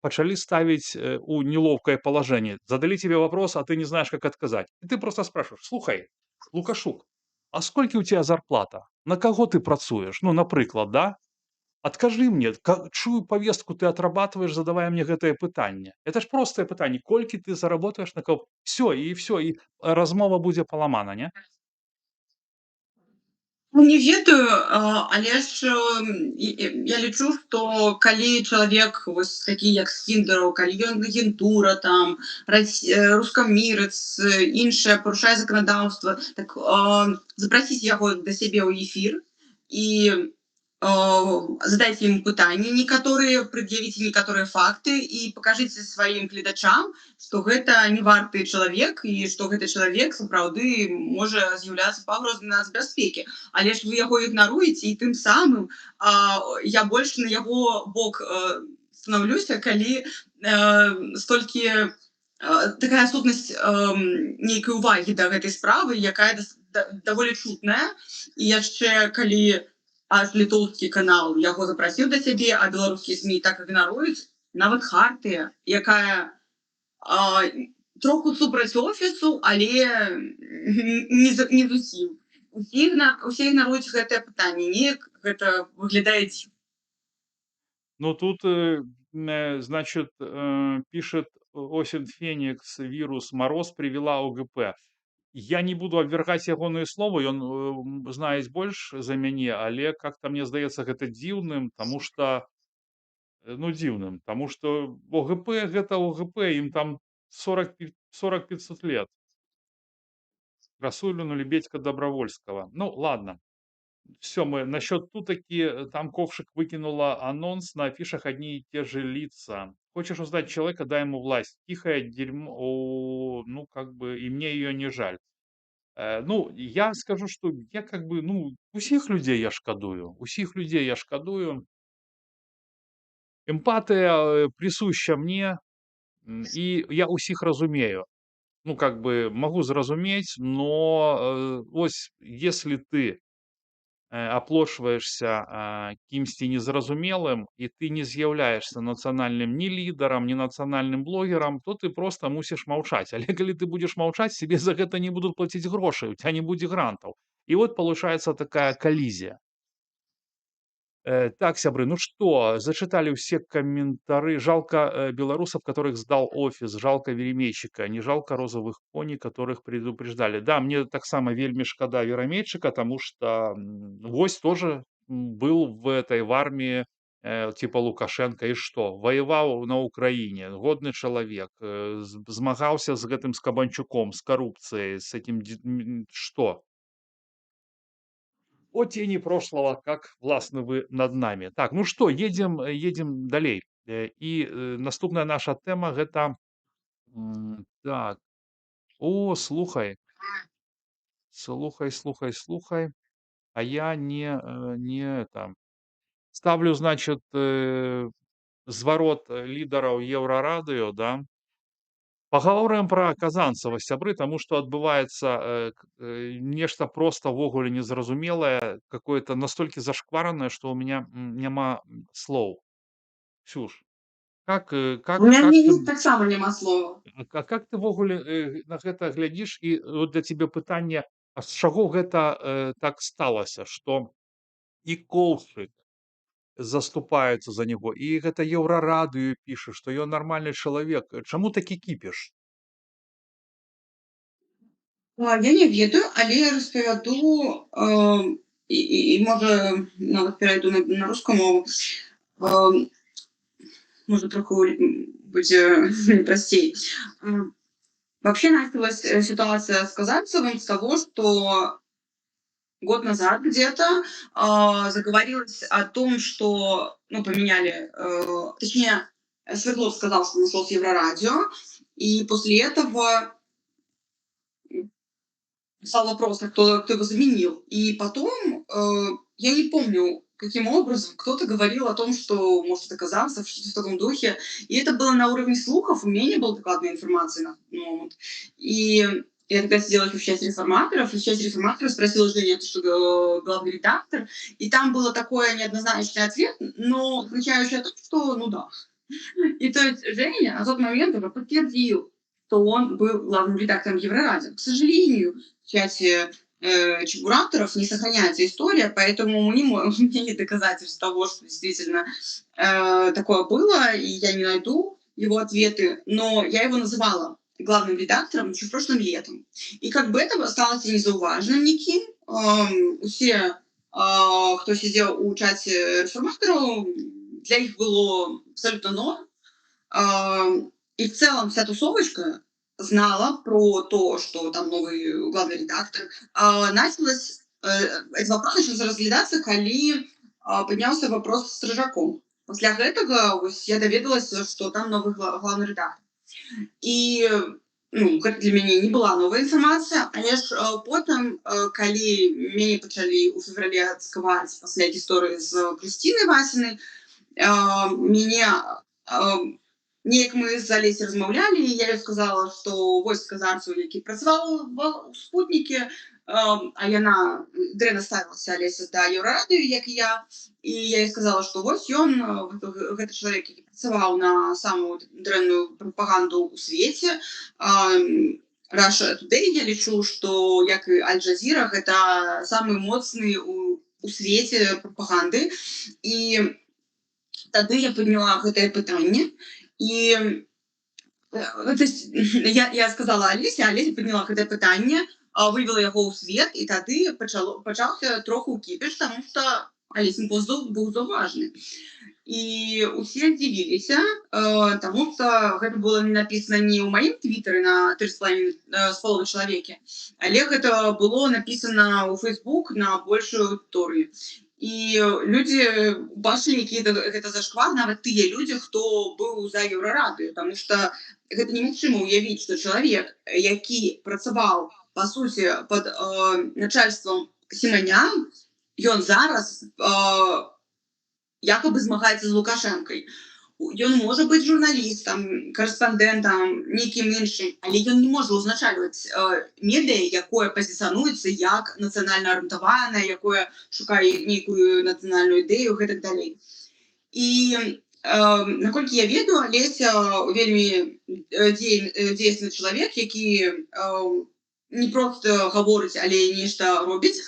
почали ставить у неловкое положение. Задали тебе вопрос, а ты не знаешь, как отказать. И ты просто спрашиваешь: слухай, Лукашук, а сколько у тебя зарплата? На кого ты працуешь? Ну, наприклад, да? Адкажы мне, чую повестку ты отрабатываешь, задавая мне гэтае пытанне. Это ж простае пытанне, колькі ты заработаеш на кого. Все, і размова будзе паламана, не? Ну, не ведаю, але ж я лічу, што калі чалавек вось такі як Скіндараў, калі ён агентура там, рускамірац, іншае парушае заканадаўства, так запрасіць яго да сябе ў эфір і задайце ему пытанні некаторыя, прад'явіце некаторыя факты і пакажыце сваім гледачам, што гэта не варты чалавек і што гэты чалавек сапраўды можа з'яўляцца пагрозай нацбяспекі. Але ж вы яго ігнаруеце і тым самым я больш на яго бок станаўлюся, калі столькі такая сутнасць нейкай увагі да гэтай справы, якая даволі чутная, і яшчэ калі аж літоўскі канал яго запрасіў да сябе, а беларускія СМІ так ігнаруюць, нават Хартыя, якая троху супраць офісу, але не зусім. Усе ігнаруюць гэтае пытанне, неяк гэта выглядае дзіўна. Ну тут, значит, пишет Осин Феникс, вирус «Мороз привела ОГП». Я не буду абвяргаць ягоныя словы, ён знаюць больш за мяне, але как-то мне здаецца гэта дзіўным, таму што дзіўным, таму што ОГП гэта ОГП, ім там 40-500 лет. Расуліну Лебедька Добровольского. Ну ладно. Все, мы насчет тутаки, там Ковшик выкинула анонс, на афишах одни и те же лица. Хочешь узнать человека, дай ему власть. Тихое дерьмо, ну как бы, и мне ее не жаль. Ну, я скажу, что я как бы, усіх людей я шкадую. Усіх людей я шкадую. Эмпатия присуща мне, и я усіх разумею. Ну, как бы, могу зразумець, но ось, если ты аплошваешься кімсьці незразумелым, і ты не з'яўляешься нацыянальным ні лідарам, ні нацыянальным блогерам, то ты просто мусіш маўчаць. Але калі ты будзеш маўчаць, тебе за гэта не будуць плаціць грошай, у тебя не будзе грантаў. І вот получается такая коллизия. Так, сябры, ну что, зачитали все комментары. Жалко белорусов, которых сдал офис, жалко Веремейчика, не жалко розовых пони, которых предупреждали. Да, мне так само вельмі шкада Веремейчика, потому что Вось тоже был в армии типа Лукашенко, и что? Воевал на Украине, годный человек, змагался с гэтым с Кабанчуком, с коррупцией, с этим, что? О тени прошлого, как властны вы над нами. Так, ну что, едем далей. І наступная наша тэма гэта так. О, слухай. Слухай. А я не там. Ставлю, значит, зварот лідараў Еўрарадыё, да. Пагаворым пра Казанцева, сябры, таму што адбываецца нешта проста ўвогуле незразумелае, какое-то настолькі зашкваранае, што ў меня няма слоў. Ксюш, как У мяне ты таксама няма слова. как ты ўвогуле на гэта глядзіш? І вот для цябе пытанне, а з чаго гэта так сталася, што і Коўшык заступаюцца за него, і гэта Еўрарадыё піша, што ён нармальны чалавек. Чаму такі кіпіш? Я не ведаю, але я распавяду і можа нават перайду на рускую мову. Можа троху будзе прасцей. Вообще началась ситуация с Казанцевым с того, что год назад где-то заговорилось о том, что, поменяли, точнее, Свердлов сказал, что нашел с Еврорадио, и после этого стал вопрос, кто его заменил. И потом, я не помню, каким образом, кто-то говорил о том, что, может, это Казанцев, что-то в таком духе. И это было на уровне слухов, у меня не было докладной информации на тот момент. И я тогда сидела в части реформаторов, и в части реформаторов спросила Женя, это что, главный редактор? И там было такое неоднозначный ответ, но означающий о том, что, да. И то есть Женя на тот момент уже подтвердил, что он был главным редактором Еврорадио. К сожалению, в чате чебурашкеров не сохраняется история, поэтому мы у меня нет доказательств того, что действительно такое было, и я не найду его ответы, но я его называла главным редактором еще прошлым летом. И как бы это осталось незауваженим ніким. Усе, хто сидел у чаце реформаторов, для их было абсолютно норм. И в целом вся тусовочка знала про то, что там новый главный редактор. Началось, этот вопрос начался разглядаться, калі поднялся вопрос с Стрижаком. Пасля гэтага я даведалася, что там новый главный редактор. І гэта для мяне не была новая інфармацыя, але ж потым, калі мяне пачалі ў феврале цкаваць пасля гісторыі з Крысцінай Васінай, мяне неяк мы з Алесей размаўлялі, і я ёй сказала, што вось казарцу, які працаваў у спутнікі, а яна дрэнна ставілася Алеся да Еўрарадыё, як і я, і я ёй сказала, што вось ён, гэты чалавек, які працаваў на самую дрэнную прапаганду ў свеце, Russia Today, я лічу, што як і Аль-Джазіра, гэта самы моцны у свеце прапаганды. І тады я падняла гэтае пытанне, і я сказала Алесе, Алеся падняла гэтае пытанне, вывела яго ў свет, і тады пачаўся троху кіпіш, таму што Алесін пост быў заўважны. І усе дзівіліся, таму што гэта было напісана не ў маім твітары на 3,5 чалавекі, але гэта было напісана ў Facebook на большую аўдыторыю. І людзі бачылі, які гэта зашквар, нават тыя людзі, хто быў за Еўрарадыё, таму што гэта немагчыма ўявіць, што чалавек, які працаваў, па суці, пад начальствам Сіманян, ён зараз якобы змагаецца з Лукашэнкай. Ён можа быць журналістам, карэспандэнтам, нейкім іншым, але ён не можа ўзначальваць медыа, якое пазіцыянуецца як нацыянальна арыентаванае, якое шукае нейкую нацыянальную ідэю, гэтак далей. І наколькі я ведаю, Алеся вельмі дзейсны чалавек, які не проста гаворыць, але нешта робіць.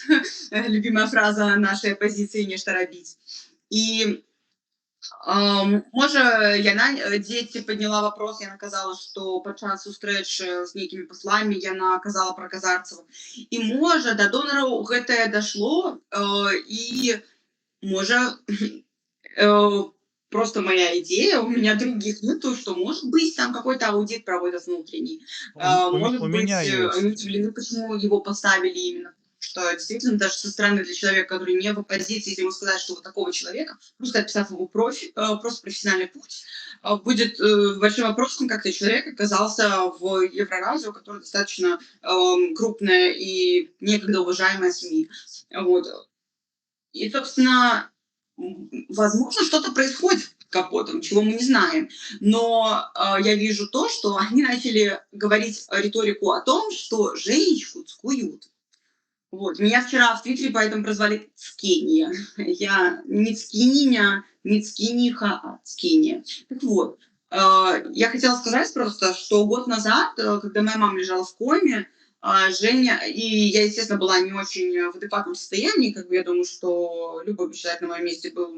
Любімая фраза нашай апазіцыі нешта рабіць. І можа, яна дзеці падняла вопрос, яна казала, што падчас сустрэчы з нейкімі пасламі яна казала пра Казарцева. І можа, да донараў гэтае дашло, і можа, просто моя идея, у меня других нету, что может быть там какой-то аудит проводят внутренний. Может быть, они удивлены, почему его поставили именно. Что действительно даже со стороны для человека, который не в оппозиции, если ему сказать, что вот такого человека, просто описав его просто профессиональный путь, будет большим вопросом, как этот человек оказался в Еврорадио, которое достаточно крупное и некогда уважаемое СМИ. Вот. И, собственно, возможно, что-то происходит под капотом, чего мы не знаем. Но я вижу то, что они начали говорить риторику о том, что женщину цкуют. Вот. Меня вчера в Твиттере поэтому прозвали Цкения. Я не Цкининя, не Цкиниха, а Цкения. Так вот, я хотела сказать просто, что год назад, когда моя мама лежала в коме, Женя, и я, естественно, была не очень в адекватном состоянии, как бы я думаю, что любой бы человек на моем месте был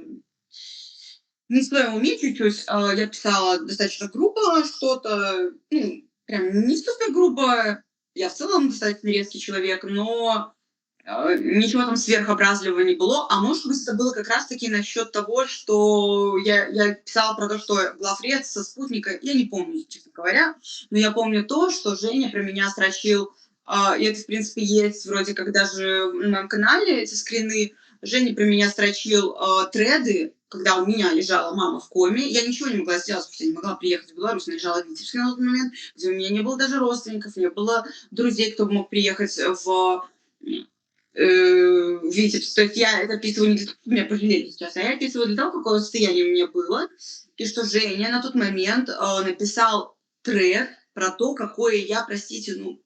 не в своем уме чуть-чуть. Я писала достаточно грубо что-то, ну, прям не супер грубо. Я в целом достаточно резкий человек, но ничего там сверхобразливого не было. А может быть, это было как раз-таки насчет того, что я писала про то, что главред со спутника, я не помню, честно говоря, но я помню то, что Женя про меня строчил, и это, в принципе, есть вроде как даже на моем канале эти скрины. Женя про меня строчил треды, когда у меня лежала мама в коме. Я ничего не могла сделать, потому что я не могла приехать в Беларусь, она лежала в Витебске на тот момент, где у меня не было даже родственников, не было друзей, кто бы мог приехать в Витебск. То есть я это описываю не для того, чтобы меня пожалели сейчас, а я описываю для того, какое состояние у меня было. И что Женя на тот момент написал тред про то, какое я, простите, ну,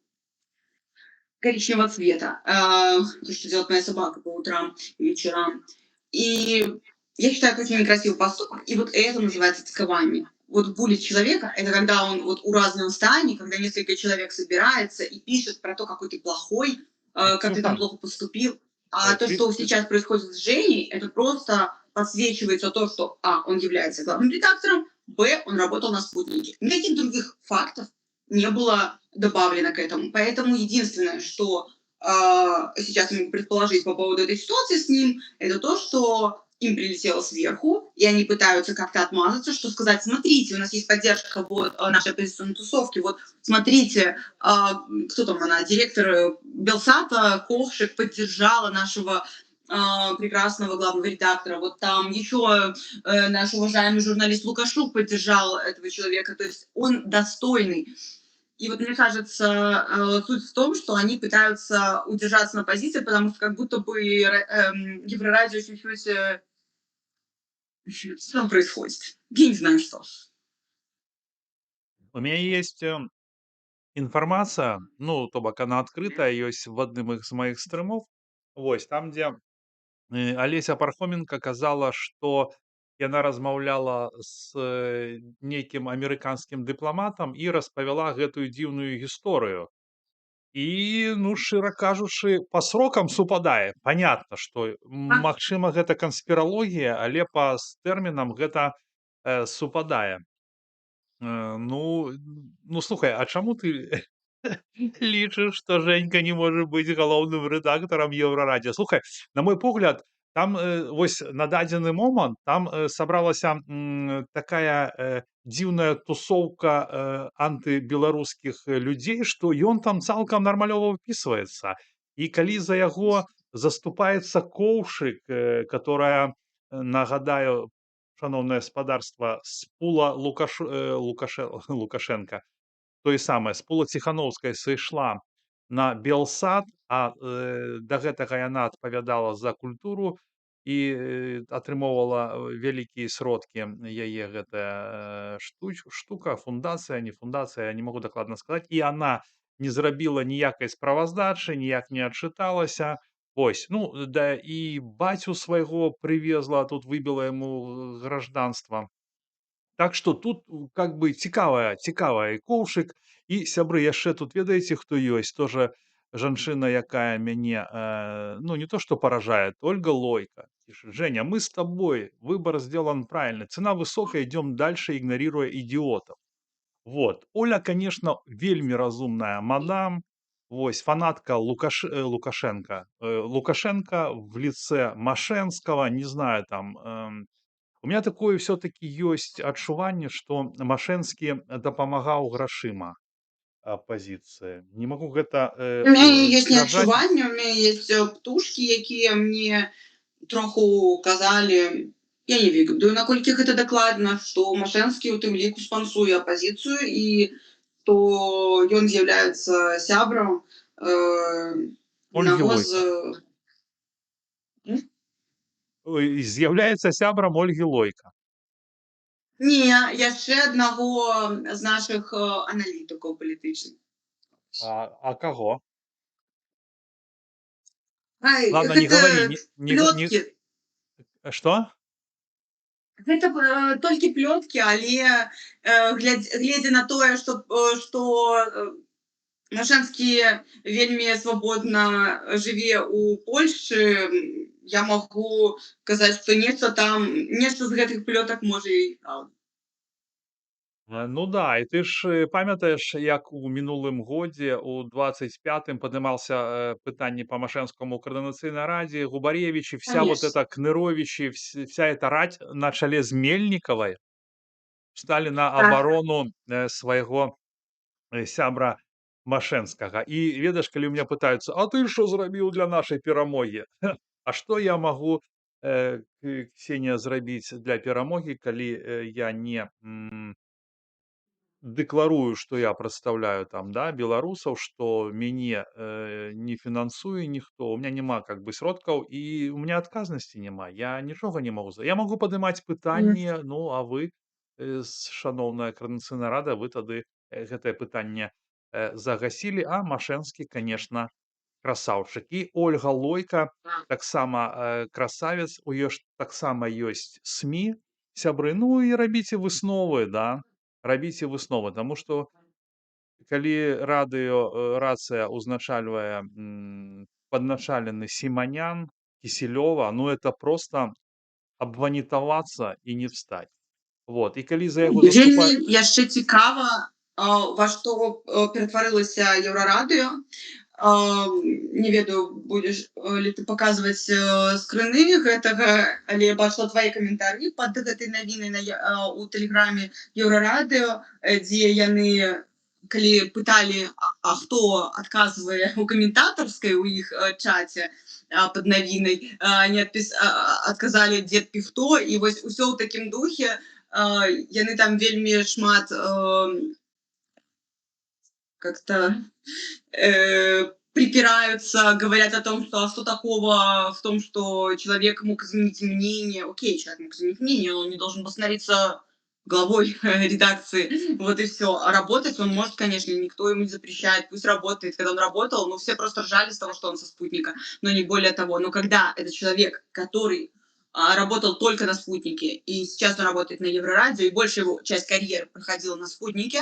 коричневого цвета. То, что делает моя собака по утрам и вечерам. И я считаю, это очень некрасивый поступок. И вот это называется цкование. Вот булить человека, это когда он вот у разного стани, когда несколько человек собирается и пишет про то, какой ты плохой, как Всё ты там так. плохо поступил. А то, Ты что сейчас происходит с Женей, это просто подсвечивается то, что он является главным редактором, он работал на «Спутнике». Никаких других фактов не было добавлено к этому. Поэтому единственное, что сейчас я могу предположить по поводу этой ситуации с ним, это то, что им прилетело сверху, и они пытаются как-то отмазаться, что сказать: смотрите, у нас есть поддержка вот нашей оппозиционной тусовки, вот смотрите, кто там она, директор Белсата, Ковшик поддержала нашего прекрасного главного редактора. Вот там еще наш уважаемый журналист Лукашук поддержал этого человека. То есть он достойный. И вот мне кажется, суть в том, что они пытаются удержаться на позиции, потому что как будто бы Еврорадио чуть-чуть... Что там происходит? Я не знаю, что. У меня есть, інфармацыя, ну, то бок она адкрытая, ёсць в адным з маіх стрымаў. Вось там, дзе Алеся Пархоменко казала, што яна размаўляла з нейкім амерыканскім дыпламатам і распавяла гэтую дзіўную гісторыю. І, ну, шчыра кажучы, па срокам супадае. Панятна, што, магчыма, гэта канспіралогія, але па тэрмінам гэта супадае. Ну, слухай, а чаму ты лічыш, што Женька не можа быць галоўным рэдактарам Еўрарадзіо? Слухай, на мой погляд, там вось на дадзены момант там сабралася такая дзіўная тусоўка антыбеларускіх людзей, што ён там цалкам нармалёва ўпісваецца. І калі за яго заступаецца Коўшык, которая, нагадаю, шаноўнае спадарства, з пула Лукашенка, той самае, з пула Ціханаўскай сышла на Белсат, а да гэтага яна адпавядала за культуру і атрымоўвала вялікія сродкі яе гэтая штука, фундацыя, не фундацыя, я не магу дакладна сказаць. І яна не зрабіла ніякай справаздачы, ніяк не адчыталася. Вось, ну, да і бацю свайго прывезла, тут выбіла яму гражданства. Так што тут как бы цікавая і Коўшык, і сябры яшчэ тут ведаеце, хто ёсць? Тоже жанчына, якая мяне, ну, не то што паражает, Ольга Лойко пишет: «Женя, мы с тобой, выбор сделан правильно, цена высокая, идем дальше, игнорируя идиотов». Вот. Оля, конечно, вельмі разумная мадам, вось, фанатка Лукашенко. Лукашенко в лице Машенского, не знаю, там, у меня такое все-таки есть адчуванне, што Машэнскі дапамагаў грашыма апазіцыі. Не магу гэта У мяне ёсць не сцвярджаць. адчуванне, у мяне ёсць птушкі, якія мне троху казалі, я не ведаю, наколькі гэта дакладна, што Машэнскі у тым ліку спансуе апазіцыю і што ён з'яўляецца сябрам Ольгі аднаго з... Лойко. З'яўляецца сябрам Ольгі Лойко. Не, яшчэ аднаго з нашых аналітыкаў палітычных. А каго? Ладно, не Гэта говори. плёткі. Што? Гэта толькі плёткі, але гледзя на тое, што Машэнскі вельмі свабодна жыве ў Польшчы, я магу казаць, што нешта з гэтых плётак можа і праўда. Ну да, і ты ж памятаеш, як у мінулым годзе, у 25-м падымаўся пытанне па Машэнскаму ў Коордынацыйнай радзе, Губаревич і вся вот Конечно. эта Кнырович и вся эта рать на чале з Мельніковай сталі на Так. абарону свайго сябра Машэнскага. І ведаеш, калі ў мяне пытаюцца: «А ты што зрабіў для нашай перамогі?» А што я магу, Ксенія, зрабіць для перамогі, калі я не дэкларую, што я прадстаўляю там, да, беларусаў, што мяне не фінансуе ніхто, у меня няма как бы сродкаў і у меня адказнасці няма. Я нічога не магу. Я магу падымаць пытанне, ну, а вы, шаноўная Коордынацыйная рада, вы тады гэтае пытанне загасілі, а Машэнскі, конечно, красаўчык. І Ольга Лойко таксама красавец, у ёй ж таксама ёсць СМІ, сябры, ну і рабіце высновы, да, рабіце высновы, таму што калі рацыя узначальвае падначалены Сіманян, Кісельова, ну это просто абванітавацца і не встать. Вот. І калі за яго Вельмі заступае яшчэ цікава, во што ператварылася Еўрарадыё. Не ведаю, будзеш ли ты паказваць скрыны гэтага, але я бачыла твае каментары пад гэтай навінай у тэлеграме Еўрарадыё, дзе яны, калі пыталі, хто адказвае у каментатарскай у іх чаце пад навінай, они адказалі дзед Піхто, і вось усё ў такім духе. Яны там вельмі шмат как-то припираются, говорят о том, что что такого в том, что человек мог изменить мнение. Окей, человек мог изменить мнение, но он не должен был становиться главой редакции. Вот и все. А работать он может, конечно, никто ему не запрещает. Пусть работает. Когда он работал, ну, все просто ржали с того, что он со «Спутника», но не более того. Но когда это человек, который работал только на «Спутнике», и сейчас он работает на Еврорадио, и большая его часть карьеры проходила на «Спутнике»,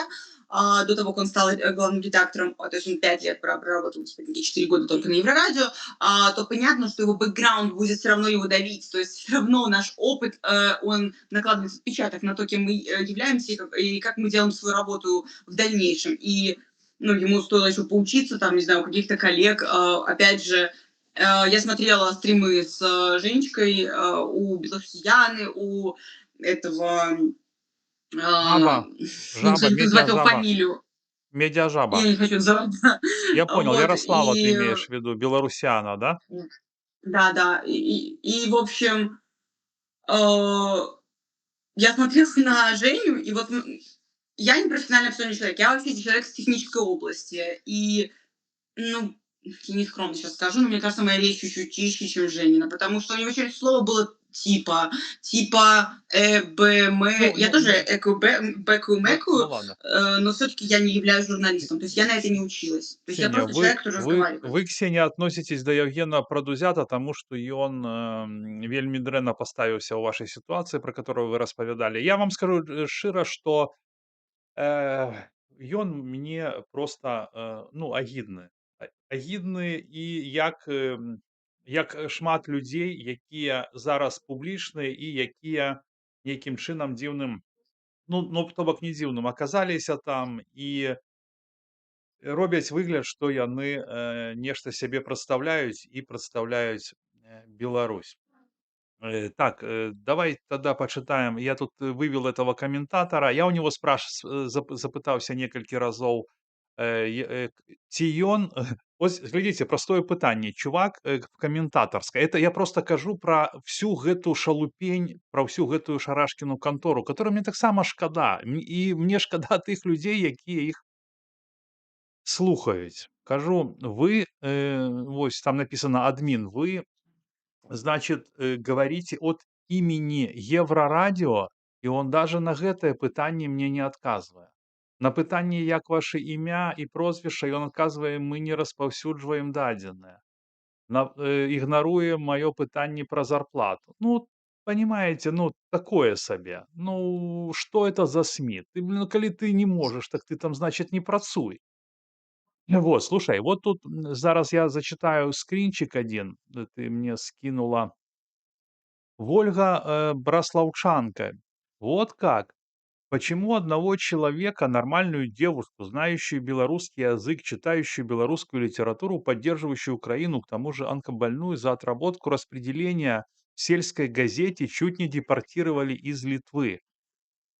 до того, как он стал главным редактором, то есть он 5 лет проработал на «Спутнике», 4 года только на Еврорадио, то понятно, что его бэкграунд будет все равно его давить, то есть все равно наш опыт, он накладывает отпечаток на то, кем мы являемся, и как мы делаем свою работу в дальнейшем. И ну, ему стоило еще поучиться, там, не знаю, у каких-то коллег, опять же. Я смотрела стримы с Женечкой, у Белофьяны, у этого... Жаба, не жаба, хочу называть его медиажаба, фамилию. медиажаба. Я не хочу называть. Я понял, Вот, Ярослава ты и имеешь в виду, белорусяна, да? да. И в общем, я смотрела на Женю, и вот я не профессиональный абсолютно человек, я вообще человек с технической области. И, ну, я не скромно сейчас скажу, но мне кажется, моя речь чуть-чуть чище, чем Женина, потому что у него через слово было типа, БМ. Я тоже бэку, Ну ладно. но все-таки я не являюсь журналистом, то есть я на это не училась. То есть я Ксения, просто человек, который разговаривает. вы, Ксения, относитесь до Евгена Прадузята, тому што ён вельмі дрэнна паставіўся ў вашай сітуацыі, пра которую вы распавядалі. Я вам скажу шчыра, што ён мне просто ну, агідны. Агідны і як шмат людзей, якія зараз публічныя і якія нейкім чынам дзіўным, ну то бок не дзіўным, аказаліся там і робяць выгляд, што яны нешта сябе прадстаўляюць і прадстаўляюць Беларусь. Так, давай тогда почитаем. Я тут вывел этого комментатора. Я у него запытался несколько разов, ці ён... Ось, глядите, простое пытанне. Чувак в комментаторской. Это я просто кажу про всю гэту шалупень, про всю гэтую шарашкіну контору, которую мне таксама шкада. І мне шкада тых людей, якія іх слухаюць. Кажу, вы, ось там написано админ, вы, значит, говорите от имени Еврорадио, и он даже на гэтае пытанне мне не отказывае. На пытанне, як ваше імя і прозвішча, ён адказвае, мы не распаўсюджваем дадзеныя. Ігнаруе маё пытанне пра зарплату. Ну, понимаете, ну, такое сабе. Ну, что это за СМИ? Ты, блин, калі ты не можешь, так ты там, значит, не працуй. Вот, слушай, вот тут зараз я зачитаю скринчик один, ты мне скинула. Вольга Браславчанка. Вот как. Почему одного человека, нормальную девушку, знающую белорусский язык, читающую белорусскую литературу, поддерживающую Украину, к тому же онкобольную, за отработку распределения в сельской газете чуть не депортировали из Литвы?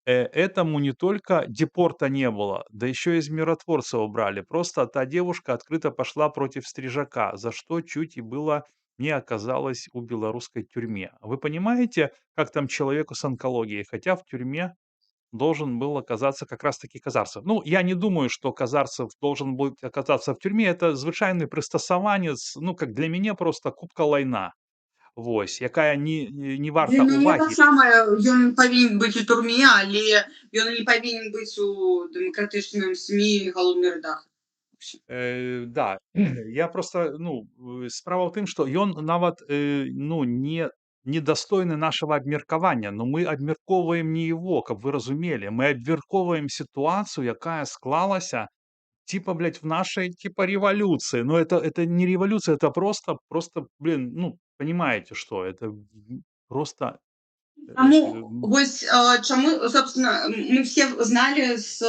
Этому не только депорта не было, да еще из миротворца убрали. Просто та девушка открыто пошла против Стрижака, за что чуть и было не оказалось у белорусской тюрьме. Вы понимаете, как там человеку с онкологией, хотя в тюрьме должен был оказаться как раз-таки Казарцев. Ну, я не думаю, что Казарцев должен был оказаться в тюрьме. Это звычайный прыстасаванец, ну, как для меня просто кубка лайна. Вось, якая не варта Для мяне увагі. таксама ён павінен быць у турме, але ён не павінен быць у дэмакратычным СМІ галоўны рэдактор. Да, я просто, ну, справа ў тым, што ён нават, ну, недостойны нашего абмеркавання, но мы абмяркоўваем не его, каб вы разумелі. Мы абмяркоўваем сітуацыю, якая склалася типа, блядь, в нашей, типа, революции. Но это не революция, это просто, блин, ну, понимаете, что это просто Таму вось, чаму, собственно, мы все знали с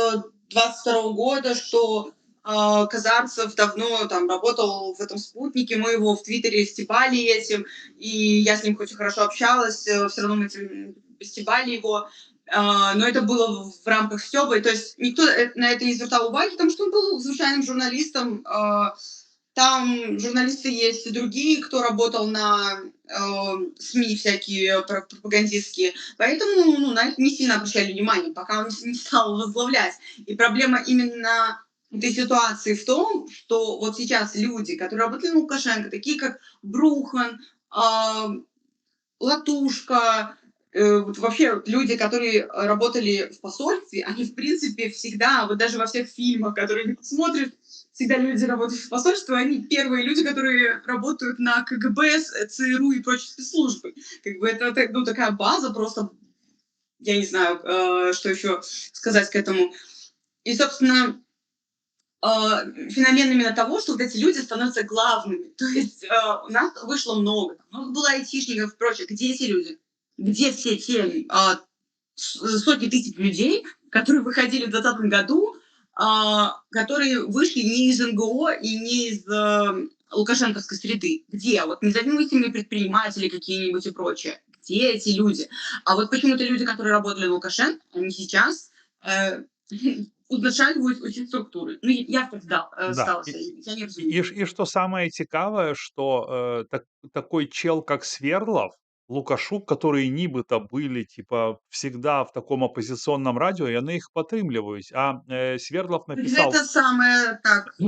22 года, что Казарцев давно там работал в этом «Спутнике», мы его в Твиттере стебали этим, и я с ним хоть и хорошо общалась, все равно мы этим стебали его, но это было в рамках стёба, и то есть никто на это не звертал уваги, потому что он был звычайным журналистом. Там журналисты есть и другие, кто работал на СМИ всякие пропагандистские, поэтому ну, на это не сильно обращали внимание, пока он не стал возглавлять. И проблема именно этой ситуации в том, что вот сейчас люди, которые работали на Лукашенко, такие как Брухан, а, Латушка, вот вообще люди, которые работали в посольстве, они, в принципе, всегда, вот даже во всех фильмах, которые они посмотрят, всегда люди, работающие в посольстве, они первые люди, которые работают на КГБ, ЦРУ и прочие спецслужбы. Как бы это ну, такая база просто, я не знаю, что еще сказать к этому. И, собственно, феномен именно того, что вот эти люди становятся главными. То есть у нас вышло много было айтишников и прочее. Где эти люди? Где все те сотни тысяч людей, которые выходили в 2020 году, которые вышли не из НГО и не из лукашенковской среды? Где? Вот независимые предприниматели какие-нибудь и прочее. Где эти люди? А вот почему-то люди, которые работали на Лукашенко, они сейчас узначальваюць усе структуры. Ну, як так Да. сталося? Я не разумею. И что самое цікавае, что такой чел, как Свердлов, Лукашук, которые нібыта были, типа, всегда в таком оппозиционном радио, яны их падтрымліваюць. Свердлов написал... Гэта самае так А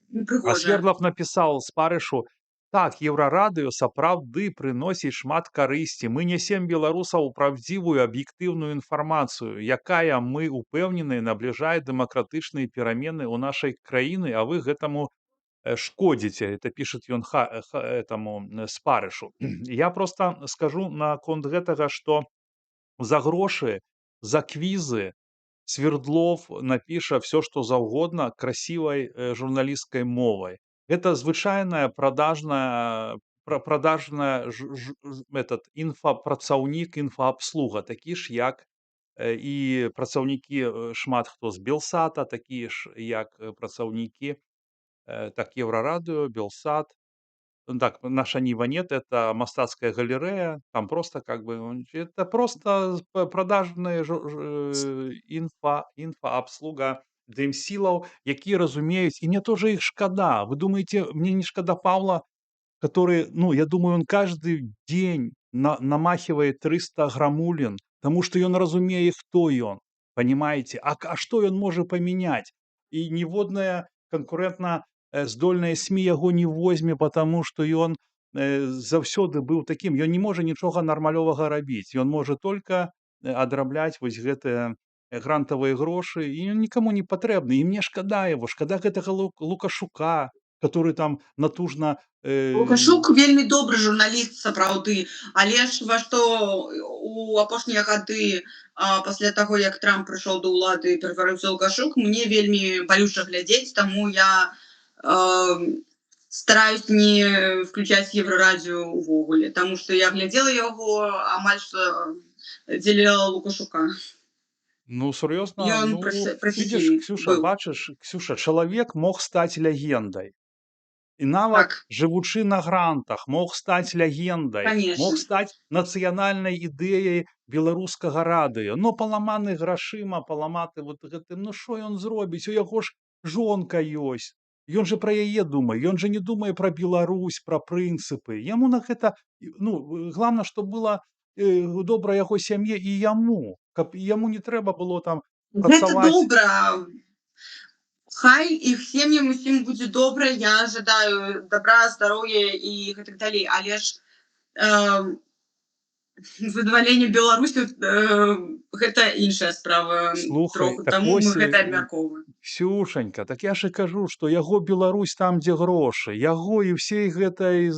непрыгожае. Свердлов написал спарышу: так, еўрарадыё сапраўды прыносіць шмат карысці. Мы нясем беларусаў правдзівую аб'ектыўную інфармацыю, якая, мы упэўнены, набліжае дэмакратычныя перамены ў нашай краіны, а вы гэтаму шкодзіце. Это пишет ён этому спарышу. Я просто скажу наконт гэтага, што за грошы, за квізы Свердлов напіша все, что заўгодна красивой журналісцкай мовай. Это звычайная продажная этот інфапрацаўнік, інфаабслуга, такі ж як і працаўнікі шмат хто з Белсата, такія ж як працаўнікі так Еўрарадыё, Белсат. Так, наша Нива нет, это мастацкая галерея, там просто как бы это просто продажная инфообслуга дэмсілаў, якія разумеюць, и мне тоже их шкада. Вы думаете, мне не шкада Павла, который, ну, я думаю, он каждый день намахивает 300 грамулин, потому что ён разумее, хто ён, понимаете? А что он может поменять? И ніводная конкурентна здольная СМІ яго не возьме, потому что ён заўсёды быў таким. Ён не можа нічога нармалёвага рабіць. Ён можа только адрабляць вось гэтыя грантавыя грошы, і ён нікому не патрэбны. І мне шкада его, шкада гэтага Лукашука, который там натужна... Лукашук вельмі добры журналіст, сапраўды, але ж во што у апошнія гады пасля таго, як Трамп прыйшоў да ўлады і ператварыўся Лукашук, мне вельмі балюча глядзець, таму я стараюсь не включаць Еўрарадыё увогуле, таму што я глядзела яго амаль што дзеля Лукашука. Ну, сур'ёзна, Ён ну, професійны видишь, Ксюша, быў. бачыш, Ксюша, чалавек мог стаць легендай. І нават Так, жывучы на грантах, мог стаць легендай, конечно. мог стаць нацыянальнай ідэяй беларускага радыё. Но паламаны грашыма, паламаты вот гэтым, ну што ён зробіць? У яго ж жонка ёсць. Ён же пра яе думае, ён же не думае пра Беларусь, пра прынцыпы. Яму на гэта, ну, главное, што была добра яго сям'е і яму, каб яму не трэба было там Гэта працаваць. добра. Хай іх сем'ям усім будзе добра, я жадаю добра, здароўя і гэтак далей, але ж вызваленне Беларусі гэта іншая справа Слухай, троху, так таму мы вось, гэта абмяркоўваем. Ксюшанька, так я ж і кажу, што яго Беларусь там, дзе грошы, яго і ўсей гэтай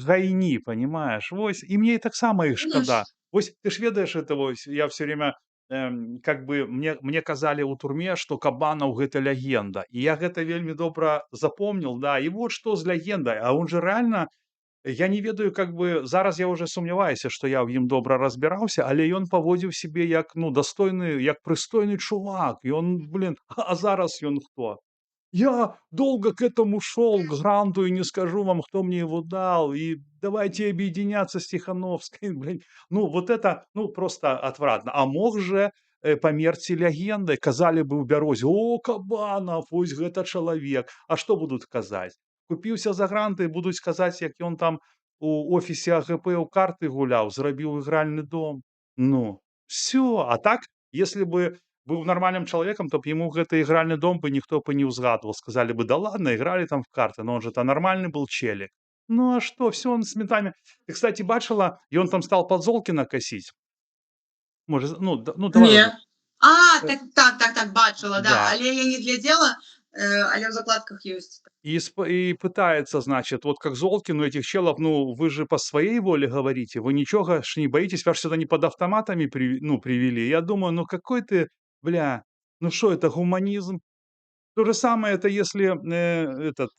гайні, понимаешь? Вось, і мне таксама іх шкада. Конечно. Вось, ты ж ведаеш это, вось, я все время как бы мне казалі ў турме, што Кабанаў гэта легенда. І я гэта вельмі добра запомніў, да. І вот што з легендай. А он же реально, я не ведаю, как бы зараз я уже сумняваюся, што я ў ім добра разбіраўся, але ён паводзіў сябе як, ну, дастойны, як прыстойны чувак. І он, блин, а зараз ён хто? Я долго к этому шел, к гранту, и не скажу вам, кто мне его дал. И давайте объединяться с Тихановской. Блин. Ну, вот это, ну, просто отвратно. А мог же померці легендой. Казали бы в Бярозе: о, Кабанов, ось гэта чалавек. А что будут казать? Купіўся за гранты, будут сказать, як ён там у офисе АГП у карты гуляў, зрабіў ігральны дом. Ну, все. А так, если бы был нормальным человеком, то б ему гэты ігральны дом бы никто бы не узгадывал. Сказали бы: да ладно, играли там в карты, но он же-то нормальный был челик. Ну а что, все он с метами. Ты, кстати, бачила, и он там стал Подзолкина косить. Может, ну, ну давай. Не. Уже. А, так, бачила, да. Да. Але я не глядела, але в закладках есть. И пытается, значит, вот как Золкин у этих челов, ну, вы же по своей воле говорите, вы ничего ж не боитесь, вас сюда не под автоматами привели. Я думаю, ну какой ты, бля, ну что это, гуманизм? То же самое, это если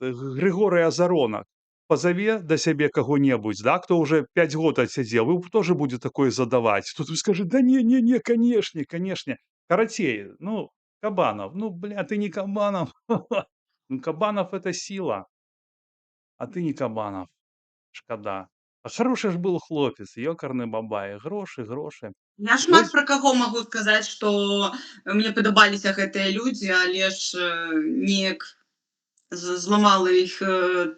Григорий Азаронок позове до себе кого-нибудь, да, кто уже 5 год отсидел, вы тоже будете такое задавать. Тут вы скажете: да не, конечно, конечно. Каратей, ну, Кабанов, ну, бля, ты не Кабанов. Ну, Кабанов — это сила, а ты не Кабанов. Шкода. А хороший ж был хлопец, ёкарны бабай. Грошы, грошы. Я шмат Вось, пра каго магу сказаць, што мне падабаліся гэтыя людзі, але ж неяк зламала іх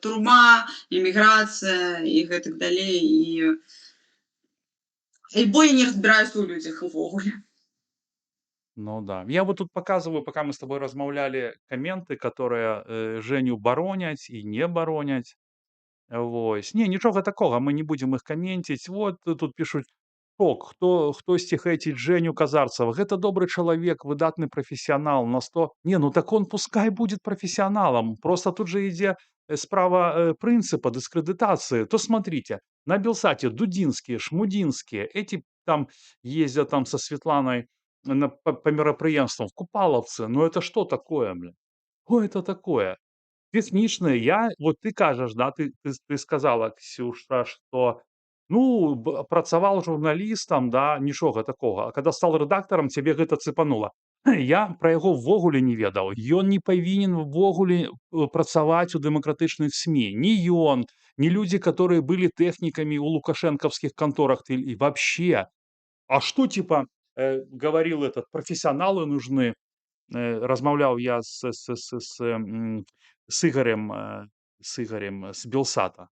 турма, эміграцыя і гэтак далей. І бо я не разбіраюся ў людзях увогуле. ну да. Я вот тут показываю, пока мы с тобой размаўлялі, комменты, которые Женю бароняць и не бароняць. Вось. Не, нічога такога, мы не будем их комментить. Вот тут пишут: шок, хтосьці хэціць Женю Казарцева. Гэта добрый человек, выдатный профессионал на 100. Не, ну так он пускай будет профессионалом. Просто тут же ідзе справа принципа дискредитации. То смотрите, на Белсате Дудинские, Шмудинские, эти там ездят там со Светланой по мероприемствам в Купаловцы. Ну это что такое, блин? Что это такое? Технічне, вот ты кажеш, да, ти сказала, Ксюша, що, ну, працаваў журналістам, да, нічога такога. А када стал рэдактарам, цябе гэта цепанула. Я пра яго ўвогуле не ведаў. Ён не павінен ўвогуле працаваць у дэмакратычных СМІ. Ні ён, ні людзі, которые былі тэхнікамі ў лукашэнкаўскіх канторах, і вообще. А что, типа, говорил этот, профессионалы нужны. Размаўляў я с Игорем с Белсата.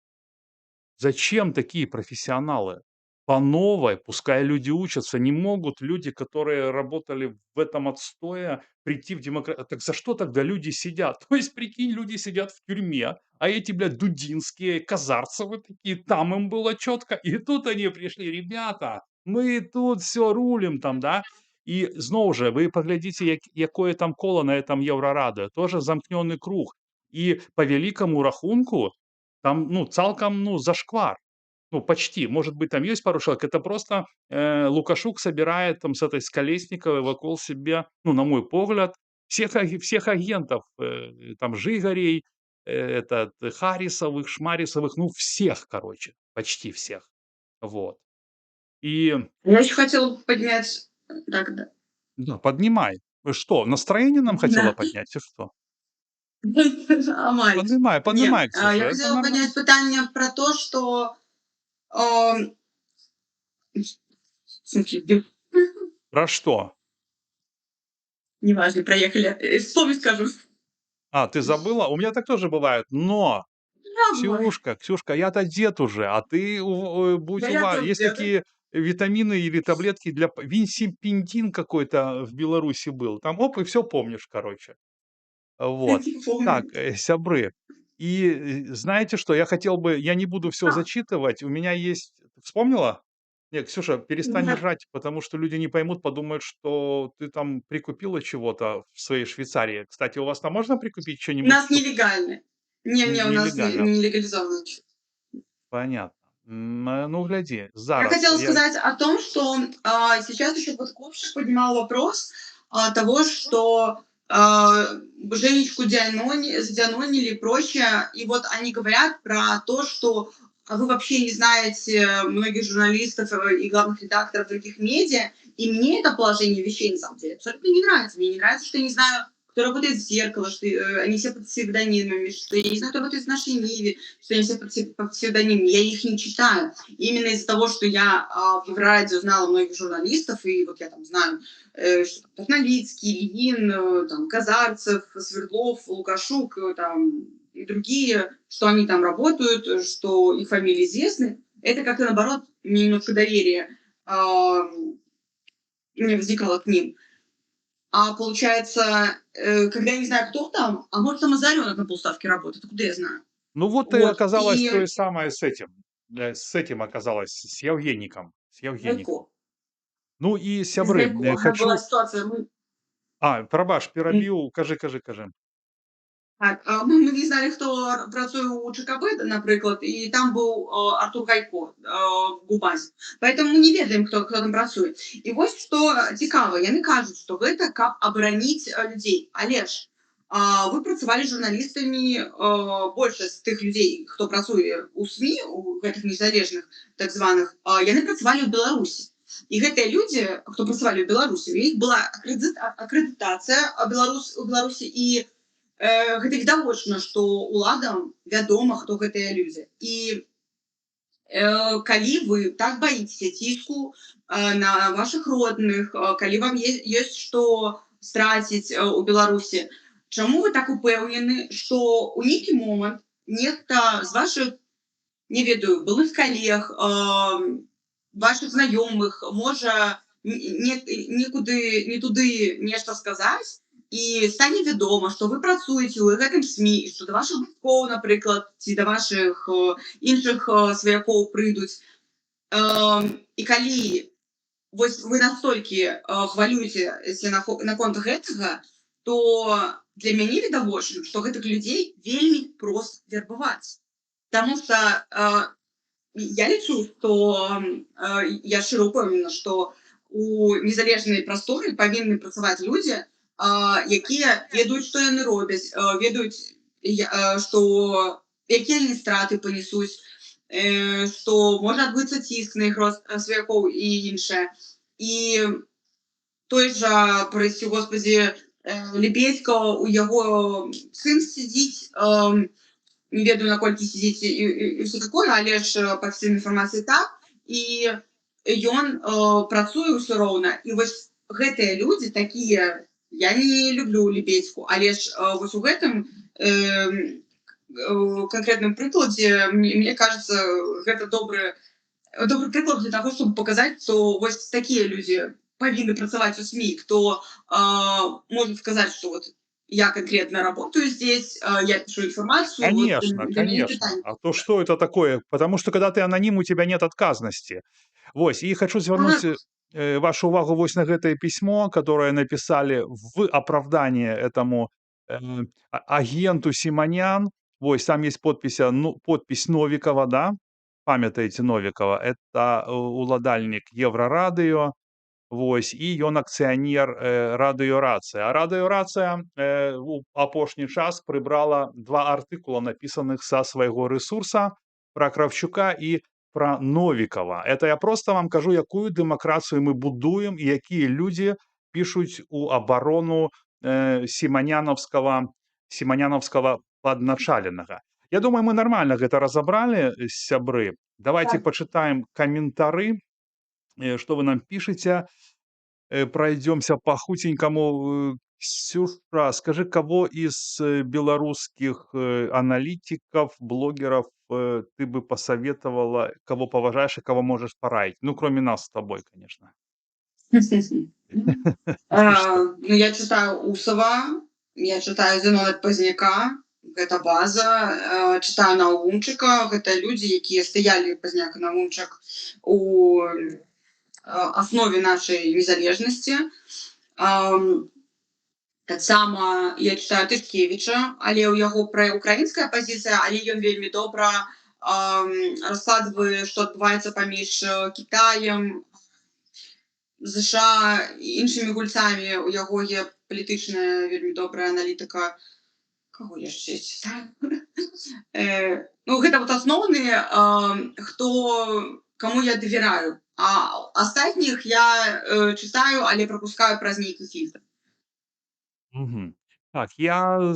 Зачем такие профессионалы? По новой, пускай люди учатся. Не могут люди, которые работали в этом отстое, прийти в демократию. Так за что тогда люди сидят? То есть, прикинь, люди сидят в тюрьме, а эти, блядь, Дудинские, Казарцевы такие, там им было четко. И тут они пришли: ребята, мы тут все рулим там, да? І знову ж, ви поглядите, якое там коло на этом Еврорадио. Тоже замкнений круг. І по великому рахунку, там, ну, цалком, ну, зашквар. Ну, почти. Может быть, там есть пару человек. Это просто Лукашук собирает там с этой Скалесниковой вокруг себя, ну, на мой погляд, всех агентов, там, Жигарей, Харрисовых, Шмарисовых, ну, всех, короче, почти всех. Вот. И... Я еще хотела поднять... Так, да. Да, поднимай. Вы что, настроение нам хотела Да. поднять, и что? Амаль. Поднимай, Ксюша. Я это хотела нормально. поднять питание про то, что... Про что? Неважно, проехали. Вспомнить скажу. А, ты забыла? У меня так тоже бывает. Но, Ксюшка, я-то дед уже, а ты будь Да я уважна. тоже Есть дед. такие витамины или таблетки для... Винсипендин какой-то в Беларуси был. Там, оп, и все помнишь, короче. Вот. Так, сябры. И знаете что, я хотел бы... Я не буду все зачитывать. У меня есть... Вспомнила? Нет, Ксюша, перестань Да. ржать, потому что люди не поймут, подумают, что ты там прикупила чего-то в своей Швейцарии. Кстати, у вас там можно прикупить У что-нибудь? нас нелегально. Не, у нас Нелегально. не легализовано. Понятно. Ну, гляди, Я зараз хотела я сказать о том, что сейчас еще Подкопшик поднимал вопрос того, что Женечку задианонили и прочее. И вот они говорят про то, что вы вообще не знаете многих журналистов и главных редакторов других медиа. И мне это положение вещей, на самом деле, абсолютно не нравится. Мне не нравится, что я не знаю, кто работает в «Зеркало», что они все под псевдонимами, что я не знаю, кто работает в «Нашей Ниве», что они все под псевдонимами. Я их не читаю. Именно из-за того, что я в Еврорадио знала многих журналистов, и вот я там знаю, что там Новицкий, Ильин, там, Казарцев, Свердлов, Лукашук, там, и другие, что они там работают, что их фамилии известны, это как-то, наоборот, мне немножко доверие не возникало к ним. А получается, когда я не знаю, кто там, а может, там Озарёнок на полставки работает, откуда я знаю? Ну, вот и Вот, оказалось то и же самое с этим. С этим оказалось, с Евгеником. С Евгеником. Гайко. Ну і З сябры, Гайко была хочу. ситуация, мы Прабач, перабіў, кажы. так, мы не знали, хто працює у ЧКБ, наприклад, і там був Артур Гайко в Губазі. Поэтому мы не ведаем, хто там працює. І ось що цікаво, яны кажуть, што гэта каб абараніць людзей. Але ж вы працавалі журналістамі, большасць тых людзей, хто працуе ў СМІ, у гэтых незалежных так званых, яны працавалі ў Беларусі. І гэтыя людзі, хто працавалі ў Беларусі, у іх была акрэдытацыя у Беларусі, і гэта відавочна, што ўладам вядома, хто гэтыя людзі. І калі вы так баіцеся ціску на вашых родных, калі вам ёсць што страціць у Беларусі, чаму вы так упэўнены, што ў нейкі момант нехта з вашых, не ведаю, былых калег, вашых знаёмых можа не туды нешта сказаць, і стане вядома, што вы працуеце ў гэтым СМІ, што да вашых бацькоў, напрыклад, ці да вашых іншых сваякоў прыйдуць. І калі вось вы настолькі хвалюецеся наконт гэтага, то для мяне відавочна, што гэтых людзей вельмі проста вербаваць. Таму што я лічу, што я шчыра ўпэўнена, што у незалежнай прасторы павінны працаваць людзі, якія ведаюць, што яны робяць, ведаюць, што якія яны страты панесуць, што можа адбыцца ціск на іх сваякоў і іншае. І той жа, прасці Господі, Лебедька, у яго сын сидзіць, не ведаю, наколькі сидзіць і ўсё такое, але ж па всім інфармацыі так, і ён працуе ўсё роўна. І вось гэтыя людзі такія, я не люблю Лебедьку, але ж вось у гэтым конкретным прыкладзе, мне кажется, гэта добры прыклад для таго, чтобы показаць, што вось такія людзі павінны працаваць у СМІ, хто может сказаць, што вот я конкретно работаю здесь, я пишу информацию. Конечно, вот, конечно. А то что это такое? Потому что когда ты аноним, у тебя нет отказности. Вось, и хочу звярнуць вашу увагу вось на гэтае письмо, которое написали в оправдание этому агенту Симонян. Вось, там есть подпись Новикова, да? Памятаеце Новикова? Это уладальнік Еврорадио. Вось, і ён акцыянер радыёрацыя. А радыёрацыя у апошні час прыбрала 2 артыкула, напісаных са свайго рэсурса пра Кравчука і пра Новікава. Это я просто вам кажу, якую дэмакратыю мы будуем і якія людзі пішуць у абарону сіманянаўскага падначаленага. Я думаю, мы нормально гэта разабралі, сябры. Давайте почитаем комментары, что вы нам пишете. Пройдемся по худенькому. Ксюша, скажи, кого из белорусских аналитиков, блогеров ты бы посоветовала, кого поважаешь и кого можешь пораить? Ну, кроме нас с тобой, конечно. Я читаю Усова, я читаю Зіновія Пазняка, гэта база, читаю Наумчыка, гэта людзі, якія стаялі Пазняк і Наумчык у аснове нашай незалежнасці. Таксама я читаю Тышкевіча, але ў яго украінская пазіцыя, але ён вельмі добра раскладвае, што адбываецца паміж Кітаем, ЗША і іншымі гульцамі. У яго є палітычная вельмі добрая аналітыка. Каго яшчэ чытаю? Ну, гэта вот асноўныя, каму я давяраю. А астатніх я чытаю, але прапускаю праз нейкі фільтр. Мгм. Так, я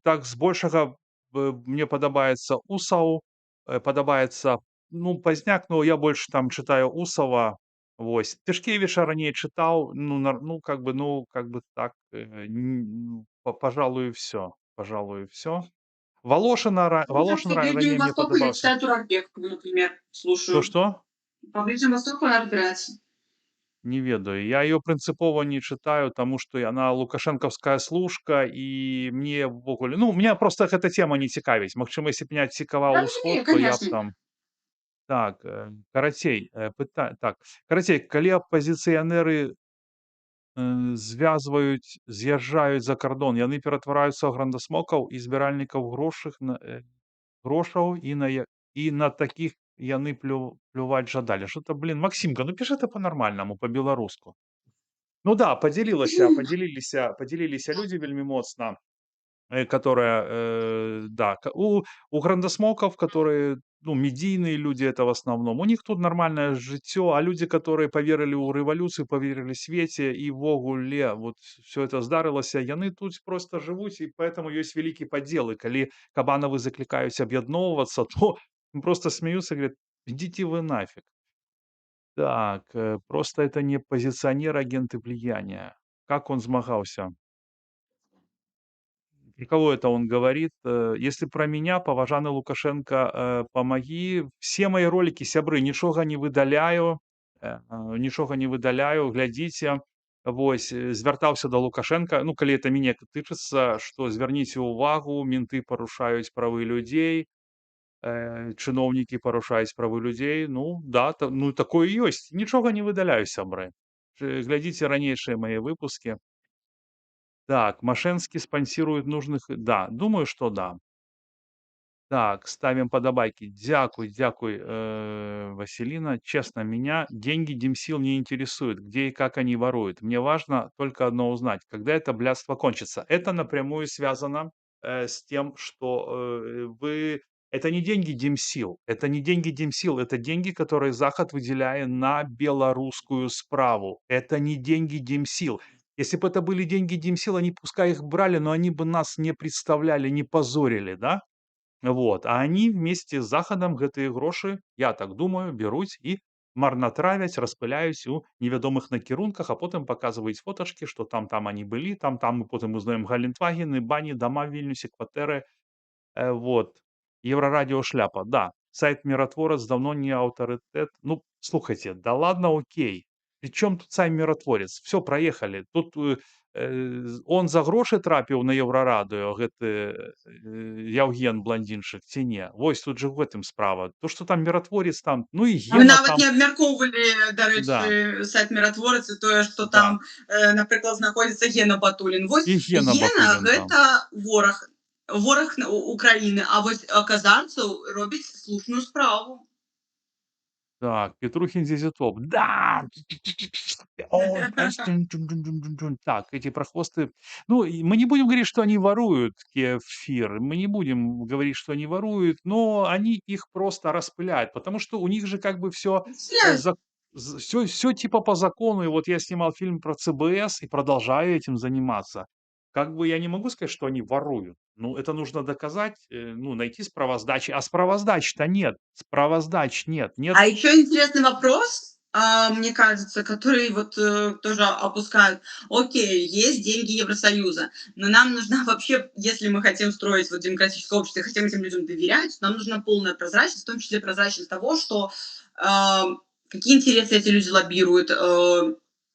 так збольшага мне падабаецца Усаў, падабаецца, ну, Пазняк, но я больш там чытаю Усава. Вось. Тышкевіча раней чытаў, как бы так, пожалуй, всё. Пожалуй, всё. Ну, там Волошин по Ближнему ранее мне Востоку я подобался. читаю Турарбек, например, слушаю. Что-что? По Ближнему Востоку разбираться. Не ведаю. Я ее прынцыпова не чытаю, таму што яна лукашэнкаўская служка, і мне ўвогуле, ну, меня просто гэта тема не цікавіць. Магчыма, если б меня Я цікаваў усход, разумею, то я б конечно. там так, карацей, калі апазіцыянеры з'язджаюць за кардон, яны ператвараюцца ў грандасмокаў і збіральнікаў грошаў, і на такіх яны плюваць жадалі. Что-то, блин, Максимка, ну пішы ты по-нармальнаму, по-беларуску. Ну да, поделились люди вельмі моцна, да, у грандасмоков, которые, ну, медийные люди, это в основном, у них тут нормальное жыццё, а люди, которые поверили ў рэвалюцыю, поверили свеце, і ввогуле вот все это здарылася, яны тут просто жывуць, і поэтому ёсць вялікі падзел. І калі Кабанавы заклікаюць аб'ядноўвацца, то просто смеются, говорят, идите вы нафиг. Так, просто это не позиционер, агенты влияния. Как он змагаўся? Про кого это он говорит? Если про меня, паважаны Лукашенко, помоги. Все мои ролики, сябры, нічога не выдаляю, глядзіце. Вось, звяртаўся да Лукашенко, ну, калі это мяне тычыцца, што звярніце ўвагу, менты парушаюць правы людзей, чыноўнікі парушаюць правы людзей. Ну, да, ну, такое ёсць. Нічога не выдаляю, сябры. Глядзіце ранейшыя мае выпускі. Так, Мошенский спонсирует нужных. Да, думаю, что да. Так, ставим подобайки. Дякуй, Василина. Честно, меня деньги Димсил не интересуют, где и как они воруют. Мне важно только одно узнать, когда это блядство кончится. Это напрямую связано с тем, что это не деньги Димсил, это не деньги Димсил, это деньги, которые Захад выделяет на белорусскую справу. Это не деньги Димсил. Если бы это были деньги Димсил, они пускай их брали, но они бы нас не представляли, не позорили, да? Вот. А они вместе з Захадам гэтыя грошы, я так думаю, бяруць і марнатравяць, распыляюць у невядомых накірунках, а потым паказваюць фотачкі, што там они былі, там, і потым узнаем Гелендвагены, бані, дома в Вільнюсе, кватэры. Вот. Еврорадио шляпа. Да, сайт Миротворец давно не авторитет. Ну, слухайте, да ладно, окей. Причем тут сайт Миротворец? Все, проехали. Тут он за грошы трапіў на Еврорадио, гэты Яўген блондинчик, ці не? Вось тут же в гэтым справа. То, что там Миротворец, там, ну і Мы Гена нават там. не абмяркоўвалі, Да. дарэчы, сайт Миротворец і тое, што Да. там, напрыклад, знаходзіцца Гена Батулін. Вось І Гена Гена Батулін там. гэта вораг Украіны, а вось казанцаў робіць слушную справу. Так, Петрухин Зизитоп. Да! О, так, эти прохвосты. Ну, мы не будем говорить, что они воруют кефир. Мы не будем говорить, что они воруют, но они их просто распыляют, потому что у них же как бы все типа по закону. И вот я снимал фильм про ЦБС и продолжаю этим заниматься. Как бы я не могу сказать, что они воруют. Ну, это нужно доказать, ну, найти справоздач. А справоздач-то нет. Справоздач нет. Нет. А еще интересный вопрос, мне кажется, который вот тоже опускают. Окей, есть деньги Евросоюза, но нам нужна вообще, если мы хотим строить вот демократическое общество, хотим этим людям доверять, нам нужна полная прозрачность, в том числе прозрачность того, что какие интересы эти люди лоббируют.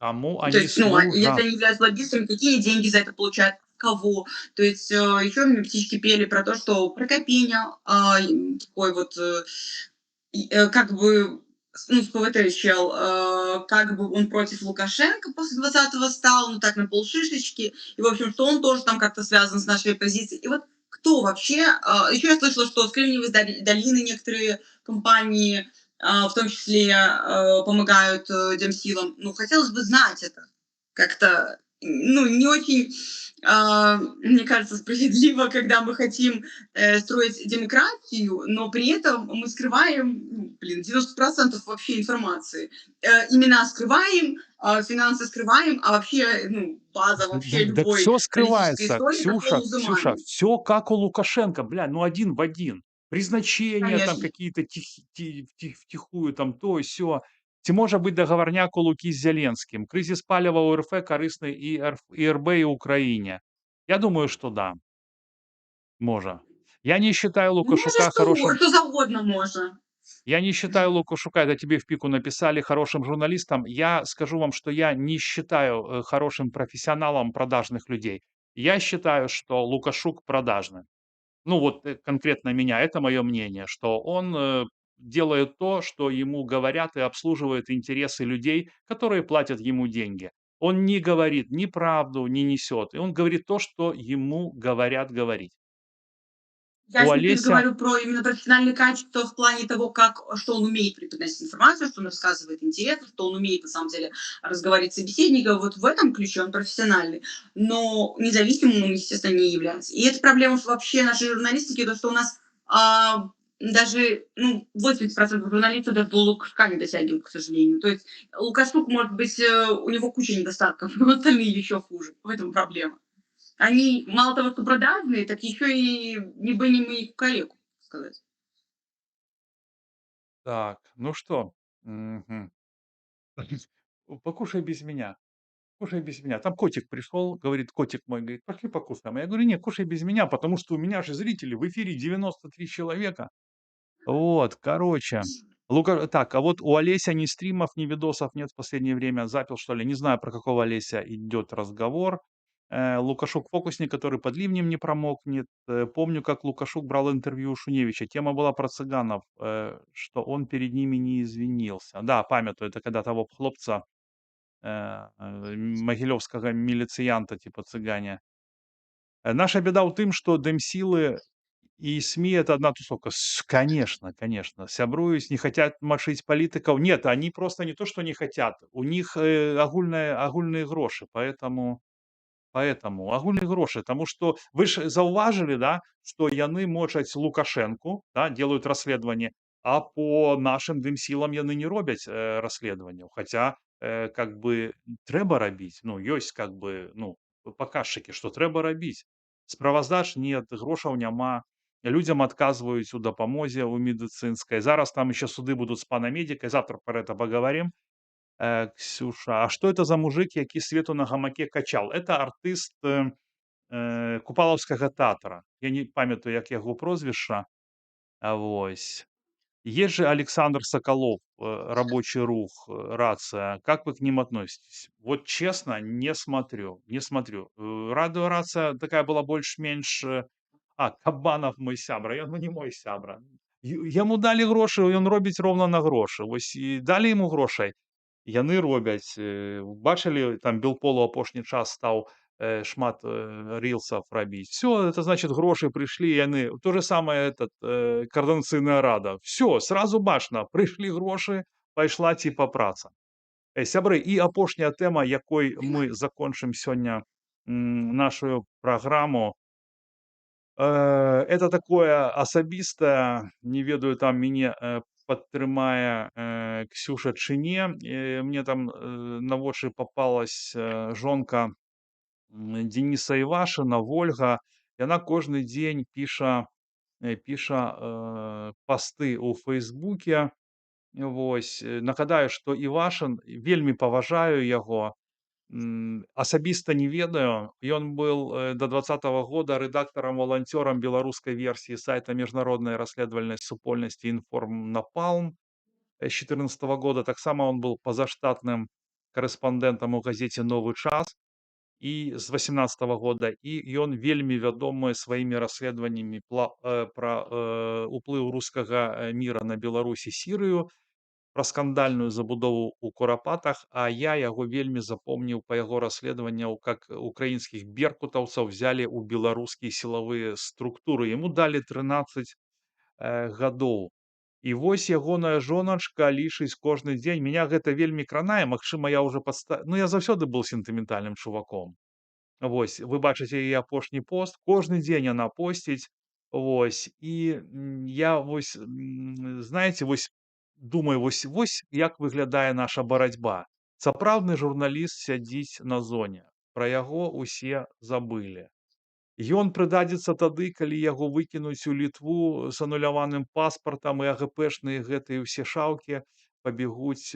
Кому То они есть, ну, служат? если они являются лоббистами, какие деньги за это получают, кого. То есть еще мне птички пели про то, что Прокопеня такой вот как бы, ну, СПВТ чел, как бы он против Лукашенко после 20-го стал, ну так на полшишечки, и в общем, что он тоже там как-то связан с нашей позицией. И вот кто вообще... Еще я слышала, что с Кремниевой долины некоторые компании, в том числе, помогают демсилам. Ну, хотелось бы знать это. Как-то, ну, не очень, мне кажется, справедливо, когда мы хотим строить демократию, но при этом мы скрываем, ну, 90% вообще информации. Имена скрываем, финансы скрываем, а вообще, ну, база вообще Так любой все политической скрывается, истории — это Ксюша, Ксюша, полузымание. все как у Лукашенко, бля, ну один в один. Призначения там Конечно. какие-то втихую, там то и сё. Ці можа быць дагаворняк у Лукі з Зеленскім? Крызіс паліва ў РФ карысны і РБ, і Украіне? Я думаю, что да, можа. Я не считаю Може, Лукашука хорошим. що завгодно може. Я не считаю Лукашука, это тебе в пику написали, хорошим журналистом. Я скажу вам, что я не считаю хорошим профессионалом продажных людей. Я считаю, что Лукашук продажный. Ну вот конкретно меня, это мое мнение, что он делает то, что ему говорят и обслуживает интересы людей, которые платят ему деньги. Он не говорит ни правду, не несет. И он говорит то, что ему говорят говорить. Я У сейчас Олеся говорю про именно профессиональные качества в плане того, что он умеет преподносить информацию, что он рассказывает интересно, что он умеет, на самом деле, разговаривать с собеседником. Вот в этом ключе он профессиональный. Но независимым он, естественно, не является. И это проблема вообще нашей журналистики, то, что у нас даже, ну, 80% журналистов даже до Лукашка не дотягивают, к сожалению. То есть Лукашук, может быть, у него куча недостатков, но остальные еще хуже. В этом проблема. Они мало того, что продажные, так еще и не бы не мы кукареку, сказать. Так, ну что? Мгм. Покушай без меня. Кушай без меня. Там котик пришел, говорит, котик мой, говорит, пошли покушаем. Я говорю, нет, кушай без меня, потому что у меня же зрители в эфире 93 человека. Вот, короче. Так, а вот у Олеся ни стримов, ни видосов нет в последнее время. Запил, что ли? Не знаю, про какого Олеся идет разговор. Лукашук фокусник, который под ливнем не промокнет. Помню, как Лукашук брал интервью у Шуневича. Тема была про цыганов, что он перед ними не извинился. Да, памятаю, это когда того хлопца, магілёўскага міліцыянта, типа цыгане. Наша беда ў тым, што дэмсілы и СМИ — это одна тусовка. Конечно, конечно. Сябруюсь, не хотят мочить политиков. Нет, они просто не то, что не хотят. У них агульные гроши, поэтому агульные гроши. Потому что вы ж заўважылі, да, что яны мочаць Лукашенку, да, делают расследование, а по нашим дымсілам яны не робяць расследаванняў. Хотя как бы трэба рабіць. Ну, ёсць как бы, ну, паказчыкі, што трэба рабіць. Справаздач нет, грошаў няма. Людям отказываюць у дапамозе ў медыцынскай. Зараз там еще суды будут с панамедикой. Завтра про это поговорим. Ксюша, а что это за мужик, які свету на гамаке качал? Это артист Купалаўскага тэатра. Я не памятаю, як яго прозвішча. Вось. Есть же Александр Соколов, рабочий рух, рация. Как вы к ним относитесь? Вот честно, не смотрю, не смотрю. Радио рация такая была больш-менш. Кабанов мой сябра, ён не мой сябра. Яму далі грошы, ён робіць роўна на грошы. Вось і далі яму грошай. Яны робяць. Бачылі, там Белполу апошні час стаў шмат рилсов рабіць. Все, это значит, гроши пришли, яны. То же самое этот координаційная рада. Все, сразу бачно, пришли гроши, пайшла типа праца. Сябры, і апошняя тэма, якой мы закончым сёння нашу праграму. Это такое асабістае, не ведаю, там мяне падтрымае Ксюша ці не. Мне там на вочы попалась жонка Дениса Івашина, Вольга. Яна кожны дзень піша пасты ў Фэйсбуке. Вось. Нагадаю, што Івашын, вельмі паважаю яго, асабіста не ведаю. Ён был до 2020 года рэдактарам-валанцёрам беларускай версіі сайта міжнароднай расследавальнай супольнасці «Інформнапалм» з 2014 года. Таксама он был пазаштатным корэспандэнтам у газеце «Новы час» і з 2018 года. І ён вельмі вядомы сваімі расследаваннямі пра уплыў рускага міра на Беларусь і Сірыю. пра скандальную забудову ў курапатах, а я яго вельмі запомніў па яго расследаванняў, как украінскіх беркутаўцаў взялі ў беларускія сілавыя структуры. Яму далі 13 гадоў. І вось ягоная жоначка лічыць кожны дзень. Меня гэта вельмі кранае, магчыма, я уже ну, я заўсёды был сентыментальным чуваком. Вось, вы бачыце яе апошні пост, кожны дзень яна посціць. Вось, і я вось, знаеце, вось думаю, вось як выглядае наша барацьба. Сапраўдны журналіст сядзіць на зоне, пра яго усе забылі. Ён прыдадзецца тады, калі яго выкінуць у Літву з ануляваным паспартам, і АГПшныя гэтыя ўсе шаўкі пабегуць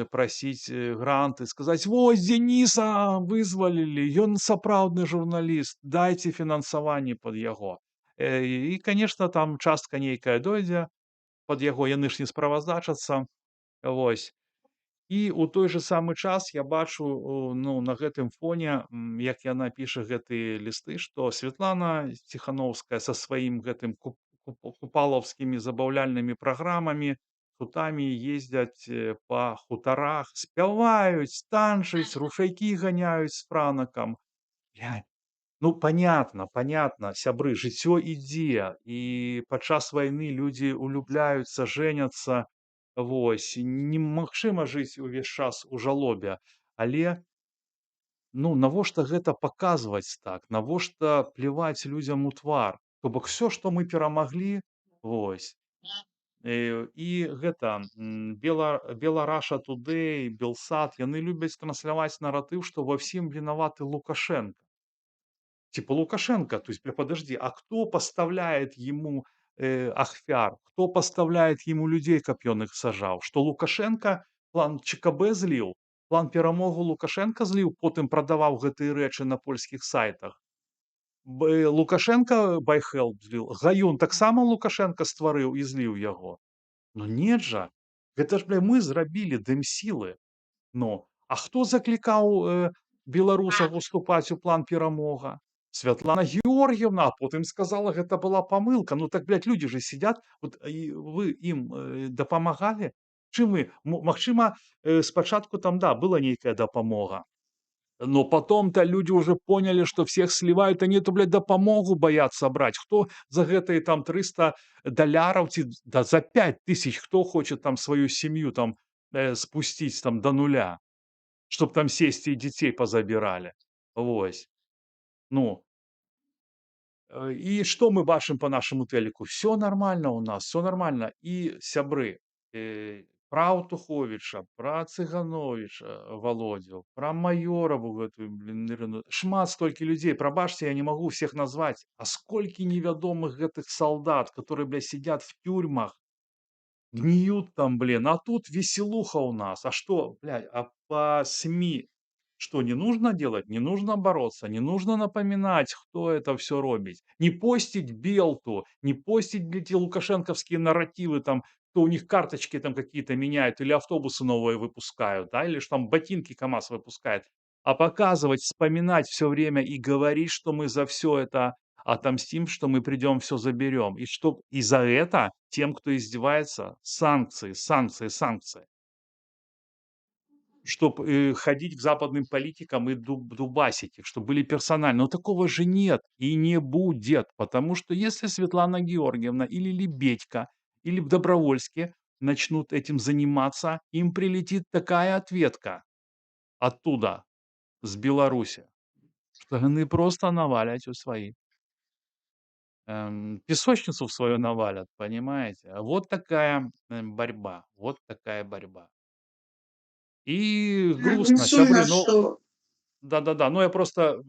прасіць гранты, сказаць: «Вось Дзениса вызвалілі, ён сапраўдны журналіст, дайце фінансаванне пад яго». І, конечно, там частка нейкая дойдзе пад яго, яны ж не справаздачацца. Вось. І ў той же самы час я бачу, ну, на гэтым фоне, як яна піша гэтыя лісты, што Святлана Ціхановская са сваім гэтым купалаўскімі забаўляльнымі праграмамі, хутамі ездзяць па хутарах, спяваюць, танчаць, рушайкі ганяюць з франакам. Блядь, ну, понятно, сябры, жыццё ідзе, і падчас вайны людзі улюбляюцца, жэняцца. Вось, немагчыма жыць увесь час у жалобе, але, ну, навошта гэта паказваць так? Навошта пляваць людзям у твар? То бок всё, што мы перамаглі, вось. І гэта, Белараша Тудэй, Белсат, яны любяць трансляваць наратыў, што ва ўсім вінаваты Лукашенко. Типа Лукашенко, то есть, подожди, а кто поставляет ему ахвяр? Кто поставляет ему людей, каб ён их сажаў? Что Лукашенко план ЧКБ зліў? План перамогу Лукашенко зліў, потым прадаваў гэтыя рэчы на польскіх сайтах? Лукашенко байхелп зліў? Гаюн таксама Лукашенко стварыў і зліў яго? Ну нет жа. Гэта ж, бля, мы зрабілі дымсілы. Ну, а хто заклікаў беларусаў уступаць у план перамога? Святлана Георгіевна, а потым сказала, гэта была памылка. Ну так, блядь, людзі же сидят, вот, і вы ім дапамагалі? Чым вы? Магчыма, спачатку там, да, была нейкая дапамога. Но потом-то люди уже поняли, что всех сливают, они то, блядь, дапамогу боятся брать. Кто за гэтые там 300 доляров, да за 5000, кто хочет там свою семью там спустить там до нуля, чтоб там сесть и детей позабирали. Вось. Ну, і што мы бачым па нашаму тэліку? Всё нормально у нас, всё нормально. І сябры, пра Аўтуховіча, пра Цыгановіча Володю, пра Маёраву гэтую, блін, Ірыну, шмат столькі людзей. Прабачце, я не магу всех назваць. А сколькі невядомых гэтых салдат, которые, бля, сидят в тюрьмах, гниют там, блин, а тут веселуха у нас. А что, блядь, а по СМИ что не нужно делать? Не нужно бороться, не нужно напоминать, кто это все робит. Не постить Белту, не постить, блядь, эти лукашенковские нарративы, там, кто у них карточки там какие-то меняют, или автобусы новые выпускают, да, или что там ботинки КамАЗ выпускает. А показывать, вспоминать все время и говорить, что мы за все это отомстим, что мы придем, все заберем. И что и за это тем, кто издевается, санкции, санкции, санкции. Чтоб ходить к западным политикам и дубасить их, чтобы были персонально. Но такого же нет и не будет, потому что если Светлана Георгиевна или Лебедько, или Добровольский начнут этим заниматься, им прилетит такая ответка оттуда, с Беларуси, что они просто навалять у своих. Песочницу в свою навалят, понимаете? Вот такая борьба, вот такая борьба. И Ну, грустно, сумна, сябры, ну, што да-да-да, ну я просто,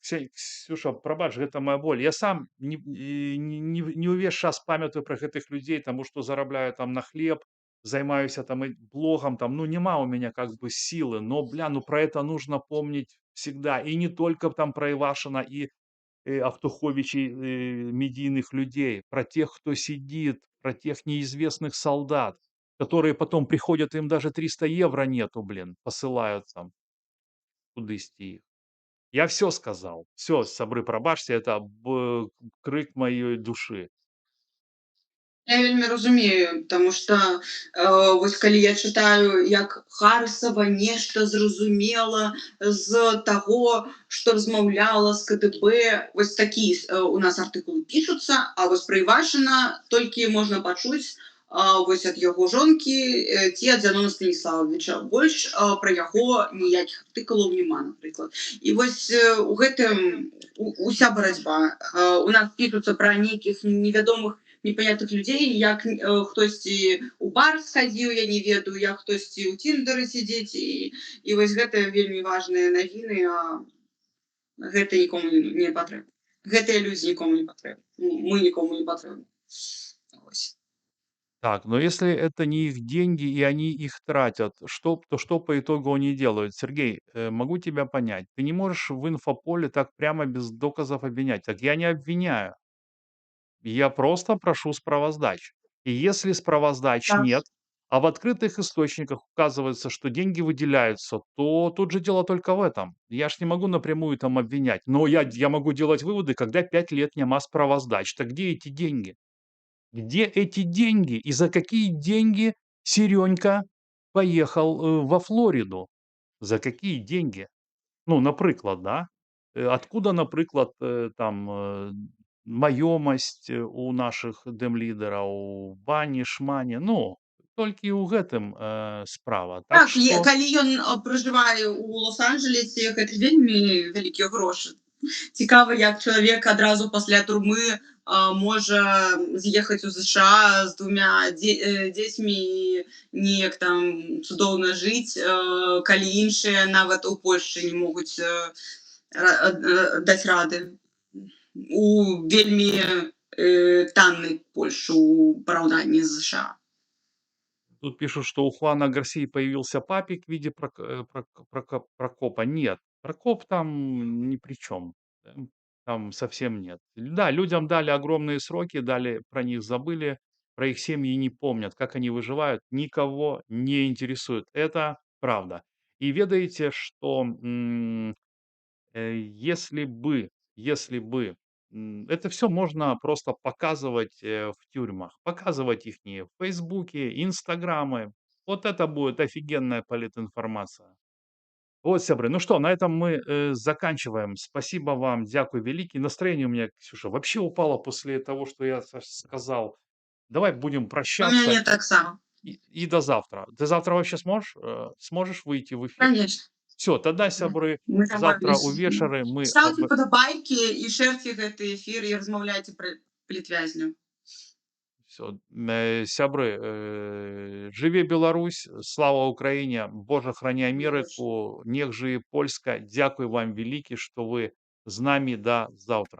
Ксюша, прабач, гэта моя боль. Я сам не ўвесь час памятаю пра гэтых людзей, таму што зарабляю там на хлеб, займаюся там блогом, там, ну нема у меня как бы силы, но, бля, ну про это нужно помнить всегда. И не только там про Ивашина и Автуховичей, медийных людей, про тех, кто сидит, про тех неизвестных солдат, которые потом приходят, им даже 300 евро нету, блин, посылают там кудысьці их. Я все сказал. Все, сябры, прабачце, это крык моей души. Я вельмі разумею, потому что вось калі я чытаю, як Харысава нешта зразумела з таго, што размаўляла з КДБ, вось такі у нас артыкулы пішуцца, а вось пра Івашына толькі можна пачуць вось ад яго жонкі ці ад Зянона Станіславовича. Больш пра яго ніякіх артыкулаў няма, напрыклад. І вось у гэтым уся барацьба. У нас пішуцца пра нейкіх невядомых непонятных людзей, як хтосьці ў бар схадзіў, я не ведаю, як хтосьці ў Тіндары сядзець, і вось гэта вельмі важныя навіны, а гэта нікому не патрэбна. Гэтыя людзі нікому не патрэбны. Мы нікому не патрэбны. Вось. Так, но если это не их деньги и они их тратят, то что по итогу они делают? Сергей, могу тебя понять. Ты не можешь в инфополе так прямо без доказов обвинять. Так я не обвиняю. Я просто прошу справоздач. И если справоздач Так. нет, а в открытых источниках указывается, что деньги выделяются, то тут же дело только в этом. Я ж не могу напрямую там обвинять. Но я могу делать выводы, когда 5 лет нема справоздач. Так где эти деньги? Где эти деньги? И за какие деньги Серёнька поехал, во Флориду? За какие деньги? Ну, наприклад, да? Откуда, наприклад, там, маёмасць у наших демлідераў, у Бані, Шмані? Ну, толькі ў гэтым, справа. Так Так, што калі ён пражывае ў Лос-Анджелесе, гэта вельмі вялікія грошы. Цікава, як чалавек адразу пасля турмы можа з'ехаць у ЗША з 2 дзецьмі і неяк там цудоўна жыць, калі іншыя нават у Польшчы не могуць даць рады. У вельмі таннай Польшы ў параўнанні з ЗША. тут пишут, что у Хуана Гарсии появился папик в виде Прокопа. Нет, Прокоп там ни при чем. Там совсем нет. Да, людям дали огромные сроки, дали, про них забыли, про их семьи не помнят, как они выживают, никого не интересует. Это правда. И ведаете, что если бы это все можно просто показывать в тюрьмах, показывать их в Фейсбуке, Инстаграмы. Вот это будет офигенная политинформация. Вот, сябры, ну что, на этом мы заканчиваем. Спасибо вам, дякую великий. Настроение у меня, Ксюша, вообще упало после того, что я сказал. Давай будем У прощаться мяне таксама. и до завтра. Ты завтра вообще сможешь выйти в эфир? Конечно. Все, тогда, сябры, Мы завтра увечары мы Ставце падабайкі і шэрце гэты эфір і размаўляйце пра палітвязняў. Все, сябры, жыве Беларусь, слава Украине, Боже, храни Америку, нех жыве Польска. Дякую вам великий, что вы с нами до завтра.